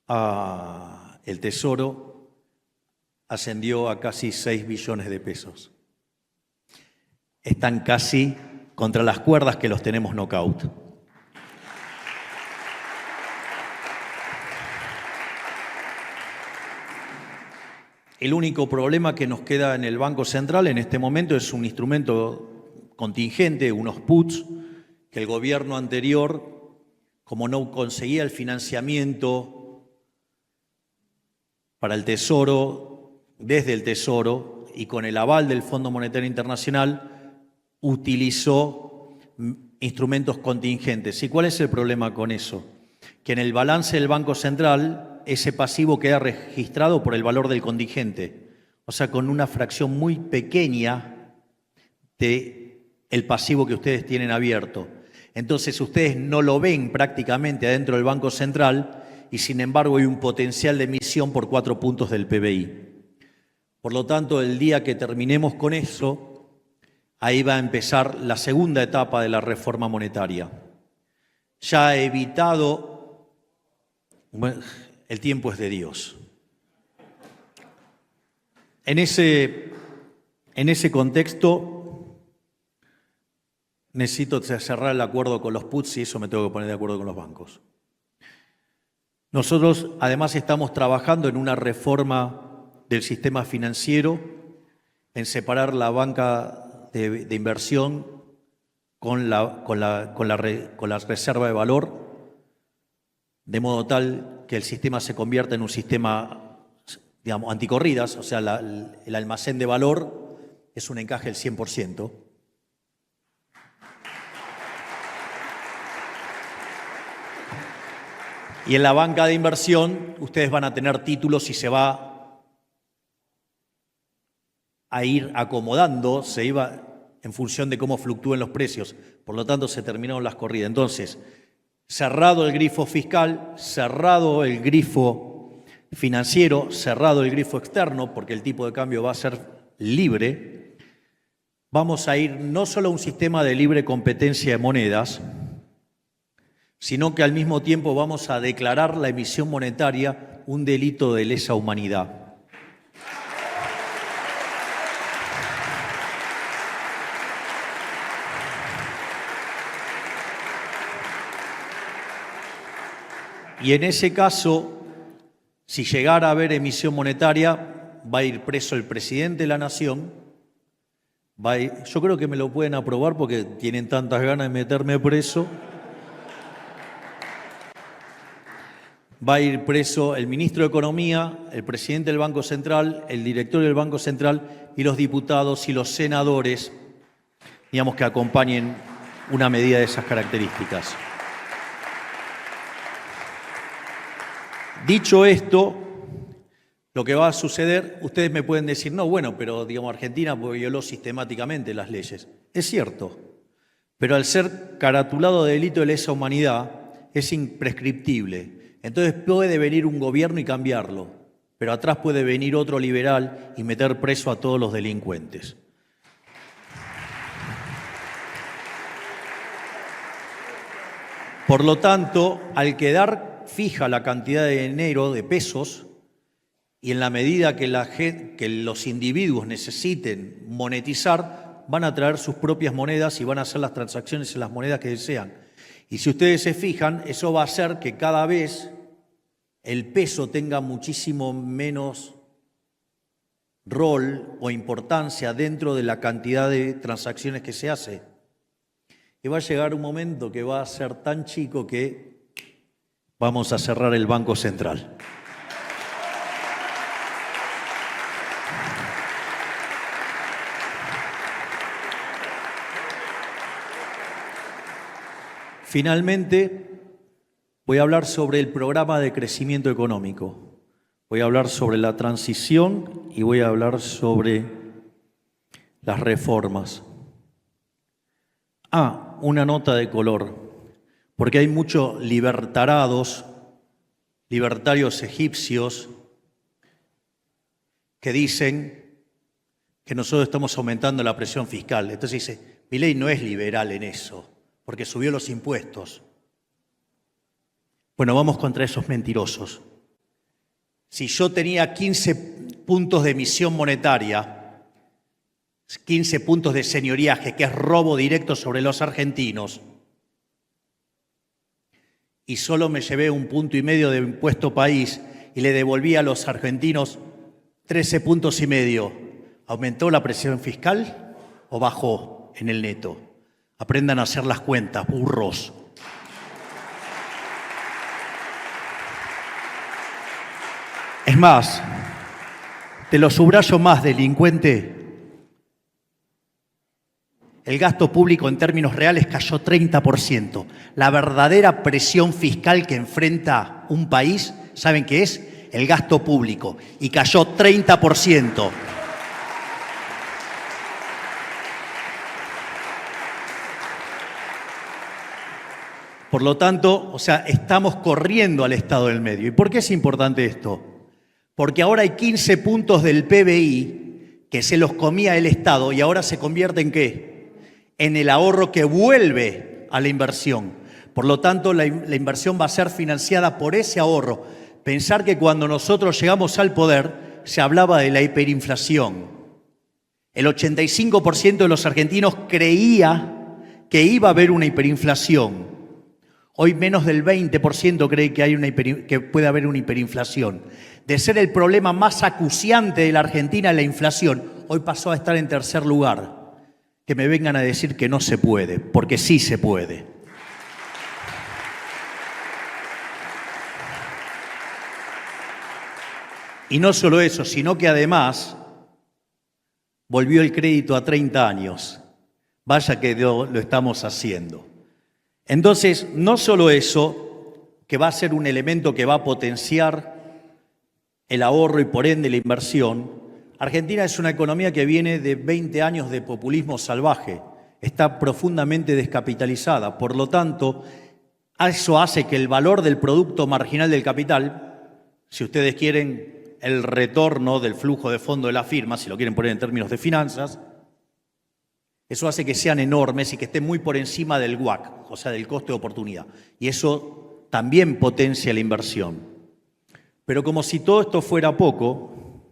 a el Tesoro ascendió a casi 6 billones de pesos. Están casi contra las cuerdas que los tenemos knockout. El único problema que nos queda en el Banco Central en este momento es un instrumento contingente, unos puts, que el gobierno anterior, como no conseguía el financiamiento para el Tesoro, desde el Tesoro y con el aval del Fondo Monetario Internacional, utilizó instrumentos contingentes. ¿Y cuál es el problema con eso? Que en el balance del Banco Central ese pasivo queda registrado por el valor del contingente, o sea, con una fracción muy pequeña del pasivo que ustedes tienen abierto. Entonces ustedes no lo ven prácticamente adentro del Banco Central y sin embargo hay un potencial de emisión por 4 puntos del PBI. Por lo tanto, el día que terminemos con eso, ahí va a empezar la segunda etapa de la reforma monetaria. Ya he evitado, el tiempo es de Dios. En ese contexto, necesito cerrar el acuerdo con los puts y eso me tengo que poner de acuerdo con los bancos. Nosotros, además, estamos trabajando en una reforma del sistema financiero, en separar la banca de inversión con la reserva de valor, de modo tal que el sistema se convierta en un sistema, digamos, anticorridas, o sea, el almacén de valor es un encaje del 100%. Y en la banca de inversión ustedes van a tener títulos y se va a ir acomodando, se iba en función de cómo fluctúen los precios. Por lo tanto, se terminaron las corridas. Entonces, cerrado el grifo fiscal, cerrado el grifo financiero, cerrado el grifo externo, porque el tipo de cambio va a ser libre, vamos a ir no solo a un sistema de libre competencia de monedas, sino que al mismo tiempo vamos a declarar la emisión monetaria un delito de lesa humanidad. Y en ese caso, si llegara a haber emisión monetaria, va a ir preso el presidente de la Nación. Yo creo que me lo pueden aprobar porque tienen tantas ganas de meterme preso. Va a ir preso el ministro de Economía, el presidente del Banco Central, el director del Banco Central y los diputados y los senadores, digamos, que acompañen una medida de esas características. Dicho esto, lo que va a suceder, ustedes me pueden decir, no, bueno, pero digamos, Argentina violó sistemáticamente las leyes. Es cierto, pero al ser caratulado de delito de lesa humanidad, es imprescriptible. Entonces puede venir un gobierno y cambiarlo, pero atrás puede venir otro liberal y meter preso a todos los delincuentes. Por lo tanto, al quedar fija la cantidad de dinero, de pesos, y en la medida que los individuos necesiten monetizar, van a traer sus propias monedas y van a hacer las transacciones en las monedas que desean. Y si ustedes se fijan, eso va a hacer que cada vez el peso tenga muchísimo menos rol o importancia dentro de la cantidad de transacciones que se hace. Y va a llegar un momento que va a ser tan chico que vamos a cerrar el Banco Central. Finalmente, voy a hablar sobre el programa de crecimiento económico. Voy a hablar sobre la transición y voy a hablar sobre las reformas. Una nota de color, porque hay muchos libertarios egipcios que dicen que nosotros estamos aumentando la presión fiscal. Entonces dice, Milei no es liberal en eso, porque subió los impuestos. Bueno, vamos contra esos mentirosos. Si yo tenía 15 puntos de emisión monetaria, 15 puntos de señoriaje, que es robo directo sobre los argentinos, y solo me llevé 1,5 puntos de impuesto país y le devolví a los argentinos 13,5 puntos, ¿aumentó la presión fiscal o bajó en el neto? Aprendan a hacer las cuentas, burros. Es más, te lo subrayo más, delincuente. El gasto público en términos reales cayó 30%. La verdadera presión fiscal que enfrenta un país, ¿saben qué es? El gasto público. Y cayó 30%. Por lo tanto, estamos corriendo al estado del medio. ¿Y por qué es importante esto? porque ahora hay 15 puntos del PBI que se los comía el Estado y ahora se convierte en ¿qué? En el ahorro que vuelve a la inversión. Por lo tanto, la inversión va a ser financiada por ese ahorro. Pensar que cuando nosotros llegamos al poder se hablaba de la hiperinflación. El 85% de los argentinos creía que iba a haber una hiperinflación. Hoy menos del 20% cree que puede haber una hiperinflación. De ser el problema más acuciante de la Argentina, la inflación, hoy pasó a estar en tercer lugar. Que me vengan a decir que no se puede, porque sí se puede. Y no solo eso, sino que además volvió el crédito a 30 años. Vaya que lo estamos haciendo. Entonces, no solo eso, que va a ser un elemento que va a potenciar el ahorro y por ende la inversión. Argentina es una economía que viene de 20 años de populismo salvaje. Está profundamente descapitalizada. Por lo tanto, eso hace que el valor del producto marginal del capital, si ustedes quieren el retorno del flujo de fondo de la firma, si lo quieren poner en términos de finanzas, eso hace que sean enormes y que estén muy por encima del WACC, o sea, del coste de oportunidad. Y eso también potencia la inversión. Pero como si todo esto fuera poco,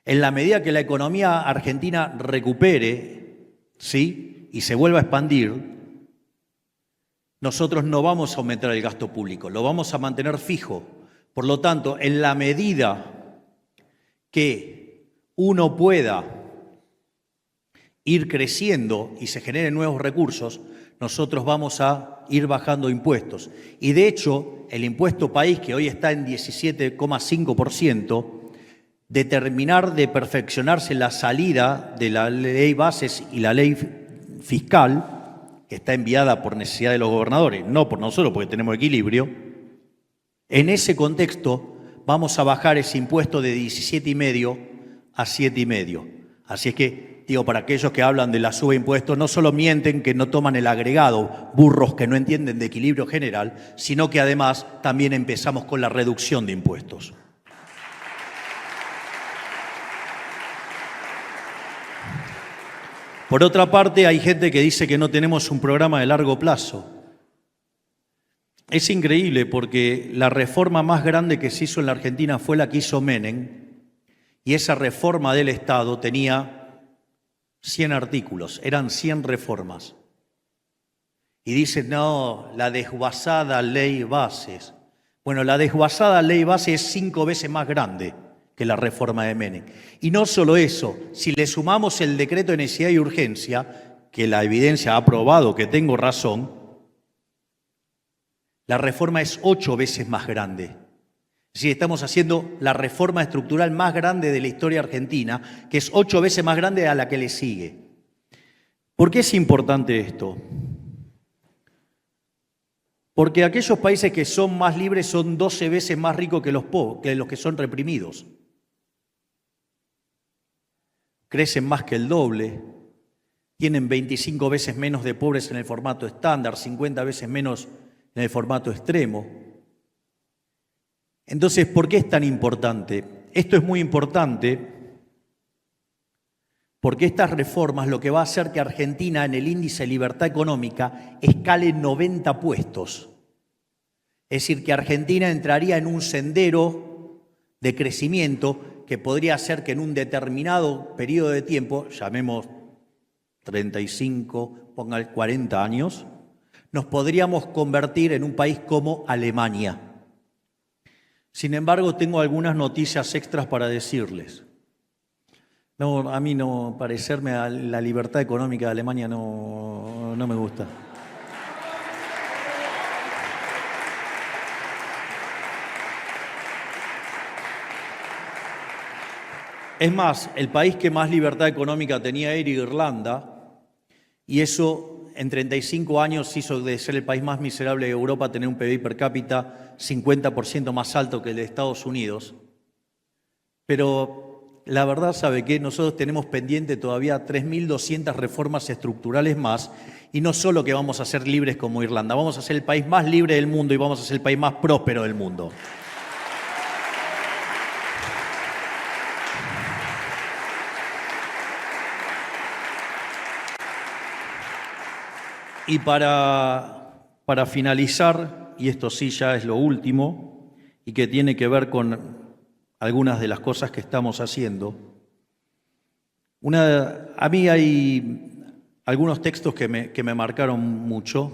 en la medida que la economía argentina recupere, ¿sí?, y se vuelva a expandir, nosotros no vamos a aumentar el gasto público, lo vamos a mantener fijo. Por lo tanto, en la medida que uno pueda ir creciendo y se generen nuevos recursos, nosotros vamos a ir bajando impuestos. Y de hecho, el impuesto país, que hoy está en 17,5%, de terminar de perfeccionarse la salida de la ley bases y la ley fiscal, que está enviada por necesidad de los gobernadores, no por nosotros, porque tenemos equilibrio. En ese contexto vamos a bajar ese impuesto de 17,5 a 7,5. Así es que, digo, para aquellos que hablan de la suba de impuestos, no solo mienten que no toman el agregado, burros que no entienden de equilibrio general, sino que además también empezamos con la reducción de impuestos. Por otra parte, hay gente que dice que no tenemos un programa de largo plazo. Es increíble porque la reforma más grande que se hizo en la Argentina fue la que hizo Menem, y esa reforma del Estado tenía 100 artículos, eran 100 reformas. Y dicen, no, la desguazada ley bases. Bueno, la desguazada ley bases es 5 veces más grande que la reforma de Menem. Y no solo eso, si le sumamos el decreto de necesidad y urgencia, que la evidencia ha probado que tengo razón, la reforma es 8 veces más grande. Es decir, estamos haciendo la reforma estructural más grande de la historia argentina, que es 8 veces más grande a la que le sigue. ¿Por qué es importante esto? Porque aquellos países que son más libres son 12 veces más ricos que los que son reprimidos. Crecen más que el doble, tienen 25 veces menos de pobres en el formato estándar, 50 veces menos en el formato extremo. Entonces, ¿por qué es tan importante? Esto es muy importante porque estas reformas lo que va a hacer que Argentina en el índice de libertad económica escale 90 puestos. Es decir, que Argentina entraría en un sendero de crecimiento que podría hacer que en un determinado periodo de tiempo, llamemos 35, pongan 40 años, nos podríamos convertir en un país como Alemania. Sin embargo, tengo algunas noticias extras para decirles. No, a mí no, parecerme a la libertad económica de Alemania no me gusta. Es más, el país que más libertad económica tenía era Irlanda, y eso en 35 años hizo de ser el país más miserable de Europa tener un PBI per cápita 50% más alto que el de Estados Unidos. Pero la verdad, ¿sabe qué? Nosotros tenemos pendiente todavía 3.200 reformas estructurales más, y no solo que vamos a ser libres como Irlanda, vamos a ser el país más libre del mundo y vamos a ser el país más próspero del mundo. Y para finalizar, y esto sí ya es lo último, y que tiene que ver con algunas de las cosas que estamos haciendo, a mí hay algunos textos que me marcaron mucho,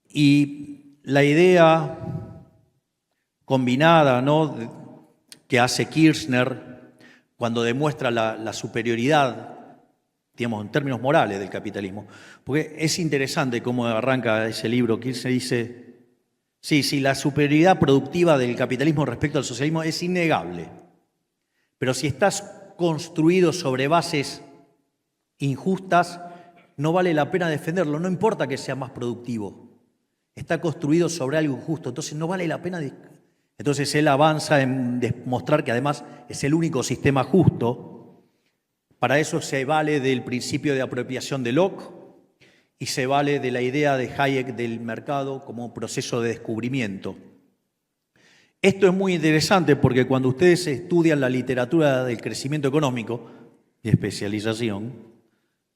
y la idea combinada, ¿no?, que hace Kirchner cuando demuestra la superioridad, digamos, en términos morales del capitalismo. Porque es interesante cómo arranca ese libro. Kirchner dice, sí, la superioridad productiva del capitalismo respecto al socialismo es innegable, pero si estás construido sobre bases injustas, no vale la pena defenderlo, no importa que sea más productivo. Está construido sobre algo injusto, entonces no vale la pena. Entonces él avanza en demostrar que además es el único sistema justo. Para eso se vale del principio de apropiación de Locke y se vale de la idea de Hayek del mercado como proceso de descubrimiento. Esto es muy interesante porque cuando ustedes estudian la literatura del crecimiento económico y especialización,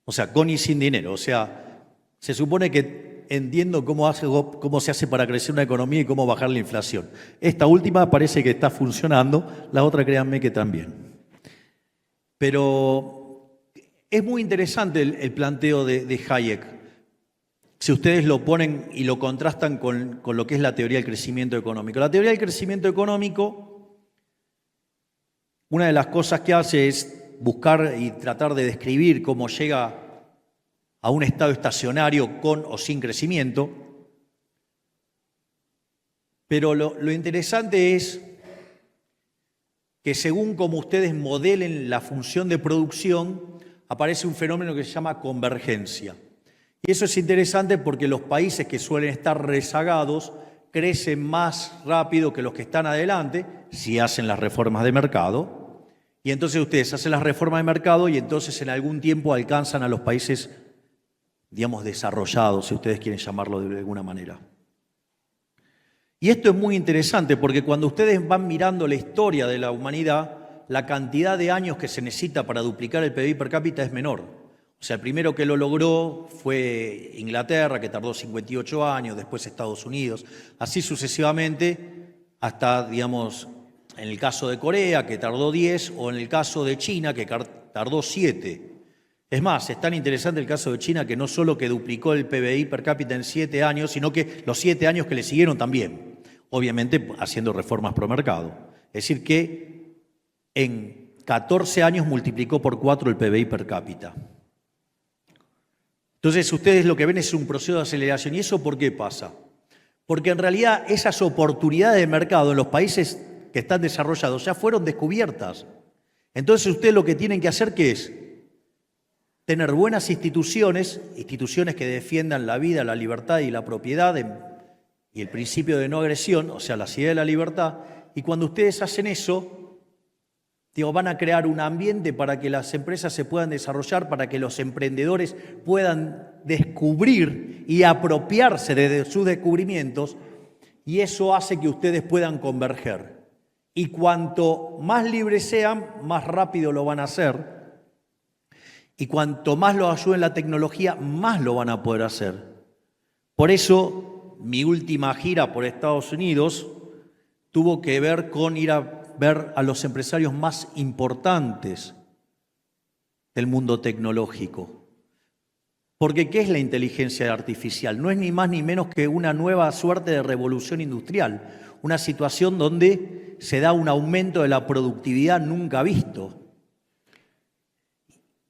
o sea, con y sin dinero, o sea, se supone que entiendo cómo se hace para crecer una economía y cómo bajar la inflación. Esta última parece que está funcionando, la otra créanme que también. Pero es muy interesante el planteo de Hayek. Si ustedes lo ponen y lo contrastan con lo que es la teoría del crecimiento económico. La teoría del crecimiento económico, una de las cosas que hace es buscar y tratar de describir cómo llega a un estado estacionario con o sin crecimiento. Pero lo interesante es que según como ustedes modelen la función de producción, aparece un fenómeno que se llama convergencia. Y eso es interesante porque los países que suelen estar rezagados crecen más rápido que los que están adelante si hacen las reformas de mercado. Y entonces ustedes hacen las reformas de mercado y entonces en algún tiempo alcanzan a los países, digamos, desarrollados, si ustedes quieren llamarlo de alguna manera. Y esto es muy interesante porque cuando ustedes van mirando la historia de la humanidad, la cantidad de años que se necesita para duplicar el PBI per cápita es menor. O sea, el primero que lo logró fue Inglaterra, que tardó 58 años, después Estados Unidos, así sucesivamente hasta, digamos, en el caso de Corea, que tardó 10, o en el caso de China, que tardó 7. Es más, es tan interesante el caso de China que no solo que duplicó el PBI per cápita en 7 años, sino que los 7 años que le siguieron también, obviamente haciendo reformas pro mercado. Es decir, que en 14 años multiplicó por 4 el PBI per cápita. Entonces, ustedes lo que ven es un proceso de aceleración. ¿Y eso por qué pasa? Porque en realidad esas oportunidades de mercado en los países que están desarrollados ya fueron descubiertas. Entonces, ustedes lo que tienen que hacer, ¿qué es? Tener buenas instituciones que defiendan la vida, la libertad y la propiedad y el principio de no agresión, o sea, la idea de la libertad. Y cuando ustedes hacen eso, van a crear un ambiente para que las empresas se puedan desarrollar, para que los emprendedores puedan descubrir y apropiarse de sus descubrimientos, y eso hace que ustedes puedan converger. Y cuanto más libres sean, más rápido lo van a hacer. Y cuanto más los ayuden la tecnología, más lo van a poder hacer. Por eso, mi última gira por Estados Unidos tuvo que ver con ir a ver a los empresarios más importantes del mundo tecnológico. Porque ¿qué es la inteligencia artificial? No es ni más ni menos que una nueva suerte de revolución industrial, una situación donde se da un aumento de la productividad nunca visto.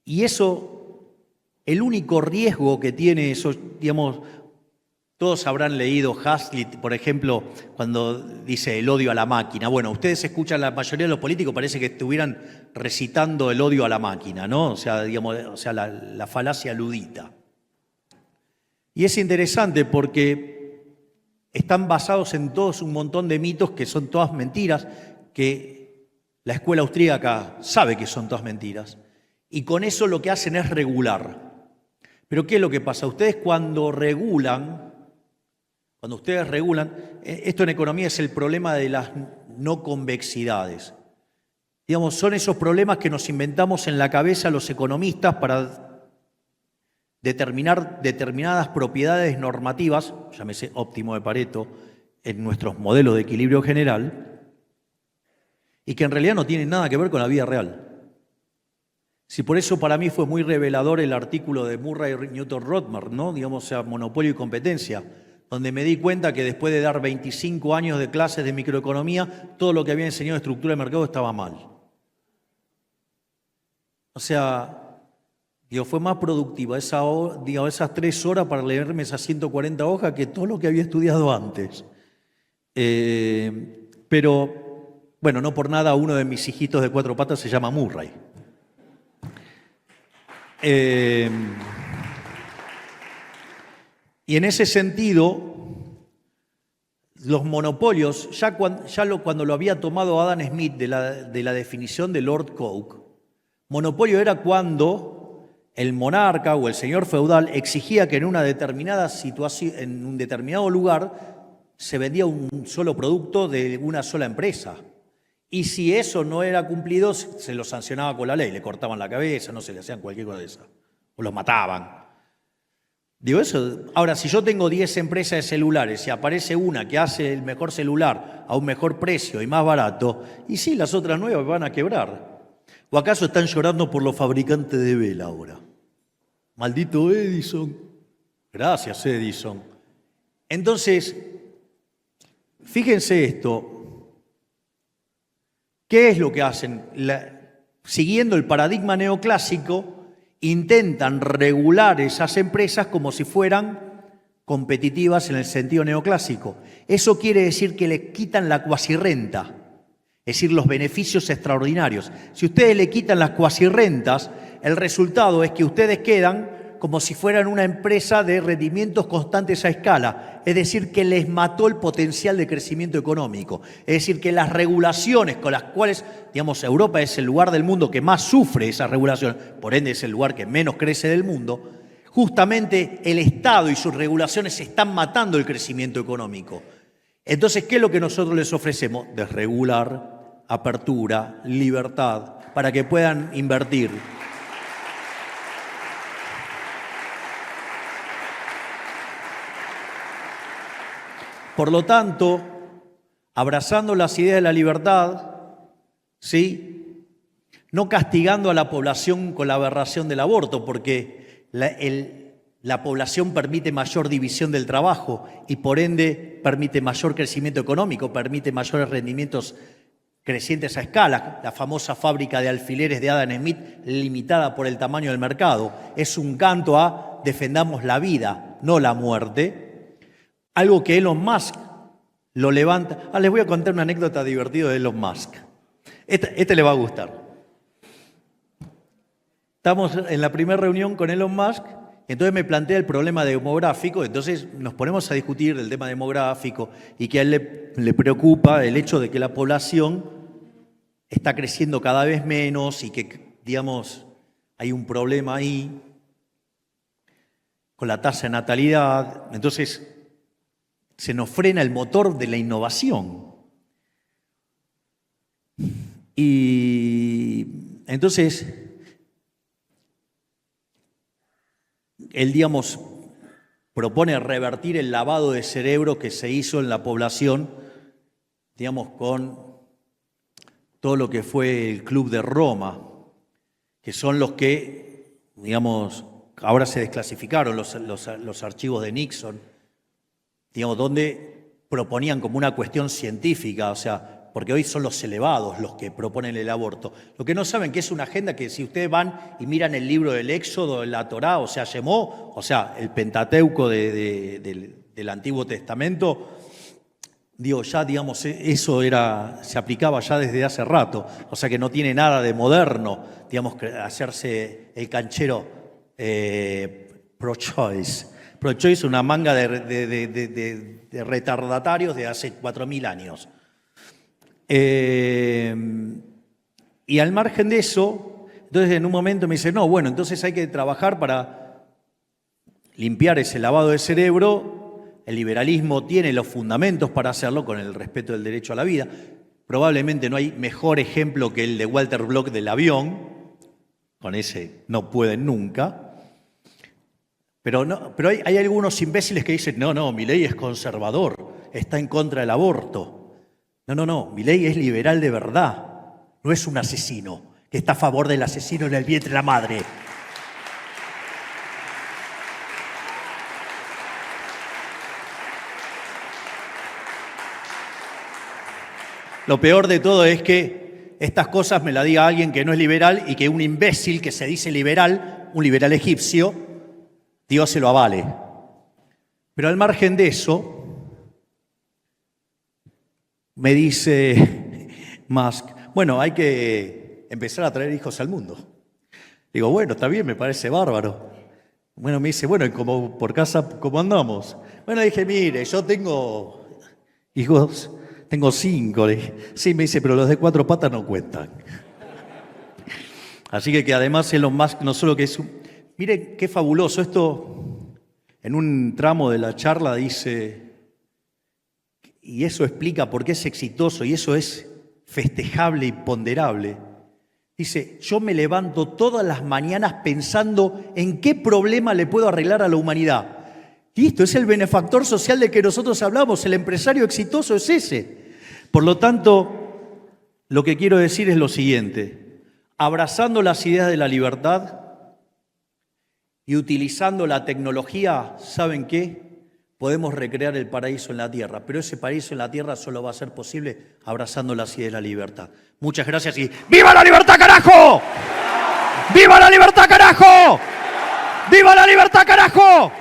Y eso, el único riesgo que tiene eso, digamos, todos habrán leído Hazlitt, por ejemplo, cuando dice el odio a la máquina. Bueno, ustedes escuchan, la mayoría de los políticos parece que estuvieran recitando el odio a la máquina, ¿no? O sea, digamos, la falacia ludita. Y es interesante porque están basados en todos un montón de mitos que son todas mentiras, que la escuela austríaca sabe que son todas mentiras. Y con eso lo que hacen es regular. Pero ¿qué es lo que pasa? Ustedes cuando ustedes regulan, esto en economía es el problema de las no convexidades. Digamos, son esos problemas que nos inventamos en la cabeza los economistas para determinar determinadas propiedades normativas, llámese óptimo de Pareto, en nuestros modelos de equilibrio general, y que en realidad no tienen nada que ver con la vida real. Si por eso para mí fue muy revelador el artículo de Murray Newton Rothbard, ¿no? Digamos, o sea, monopolio y competencia, donde me di cuenta que después de dar 25 años de clases de microeconomía, todo lo que había enseñado de estructura de mercado estaba mal. O sea, digo, fue más productiva esas 3 horas para leerme esas 140 hojas que todo lo que había estudiado antes. Pero, bueno, no por nada uno de mis hijitos de 4 patas se llama Murray. Y en ese sentido, los monopolios, cuando lo había tomado Adam Smith de la definición de Lord Coke, monopolio era cuando el monarca o el señor feudal exigía que en una determinada situación, en un determinado lugar, se vendía un solo producto de una sola empresa. Y si eso no era cumplido, se lo sancionaba con la ley, le cortaban la cabeza, no se le hacían cualquier cosa de esa, o los mataban. Digo eso. Ahora, si yo tengo 10 empresas de celulares y aparece una que hace el mejor celular a un mejor precio y más barato, y sí, las otras 9 van a quebrar. ¿O acaso están llorando por los fabricantes de vela ahora? Maldito Edison. Gracias, Edison. Entonces, fíjense esto. ¿Qué es lo que hacen? Siguiendo el paradigma neoclásico, intentan regular esas empresas como si fueran competitivas en el sentido neoclásico. Eso quiere decir que le quitan la cuasirrenta, es decir, los beneficios extraordinarios. Si ustedes le quitan las cuasirrentas, el resultado es que ustedes quedan como si fueran una empresa de rendimientos constantes a escala, es decir, que les mató el potencial de crecimiento económico. Es decir, que las regulaciones con las cuales, digamos, Europa es el lugar del mundo que más sufre esa regulación, por ende es el lugar que menos crece del mundo, justamente el Estado y sus regulaciones están matando el crecimiento económico. Entonces, ¿qué es lo que nosotros les ofrecemos? Desregular, apertura, libertad, para que puedan invertir. Por lo tanto, abrazando las ideas de la libertad, ¿sí? No castigando a la población con la aberración del aborto, porque la población permite mayor división del trabajo y por ende permite mayor crecimiento económico, permite mayores rendimientos crecientes a escala. La famosa fábrica de alfileres de Adam Smith, limitada por el tamaño del mercado, es un canto a defendamos la vida, no la muerte. Algo que Elon Musk lo levanta. Les voy a contar una anécdota divertida de Elon Musk. Este le va a gustar. Estamos en la primera reunión con Elon Musk, entonces me plantea el problema demográfico, entonces nos ponemos a discutir el tema demográfico y que a él le preocupa el hecho de que la población está creciendo cada vez menos y que, digamos, hay un problema ahí con la tasa de natalidad. Entonces, se nos frena el motor de la innovación. Y entonces, él, digamos, propone revertir el lavado de cerebro que se hizo en la población, digamos, con todo lo que fue el Club de Roma, que son los que, digamos, ahora se desclasificaron los archivos de Nixon, digamos, donde proponían como una cuestión científica, o sea, porque hoy son los elevados los que proponen el aborto. Lo que no saben que es una agenda que si ustedes van y miran el libro del Éxodo, la Torá, o sea, Shemó, o sea, el Pentateuco del Antiguo Testamento, digo, ya, digamos, eso se aplicaba ya desde hace rato, o sea que no tiene nada de moderno, digamos, hacerse el canchero pro-choice. Pro-choice, una manga de retardatarios de hace 4.000 años. Y al margen de eso, entonces en un momento me dice, no, bueno, entonces hay que trabajar para limpiar ese lavado de cerebro. El liberalismo tiene los fundamentos para hacerlo con el respeto del derecho a la vida. Probablemente no hay mejor ejemplo que el de Walter Block del avión. Con ese no pueden nunca. Pero hay algunos imbéciles que dicen, no, Milei es conservador, está en contra del aborto. No, Milei es liberal de verdad, no es un asesino, que está a favor del asesino en el vientre de la madre. Lo peor de todo es que estas cosas me las diga alguien que no es liberal y que un imbécil que se dice liberal, un liberal egipcio, Dios se lo avale. Pero al margen de eso, me dice Musk, bueno, hay que empezar a traer hijos al mundo. Digo, bueno, está bien, me parece bárbaro. Bueno, me dice, bueno, ¿y como por casa cómo andamos? Bueno, dije, mire, yo tengo hijos, tengo 5. Sí, me dice, pero los de 4 patas no cuentan. Así que además Elon Musk no solo que es un... Miren qué fabuloso, esto en un tramo de la charla dice, y eso explica por qué es exitoso y eso es festejable y ponderable. Dice, yo me levanto todas las mañanas pensando en qué problema le puedo arreglar a la humanidad. Y esto es el benefactor social de que nosotros hablamos, el empresario exitoso es ese. Por lo tanto, lo que quiero decir es lo siguiente, abrazando las ideas de la libertad y utilizando la tecnología, ¿saben qué? Podemos recrear el paraíso en la tierra, pero ese paraíso en la tierra solo va a ser posible abrazando las ideas de la libertad. Muchas gracias y ¡viva la libertad, carajo! ¡Viva la libertad, carajo! ¡Viva la libertad, carajo!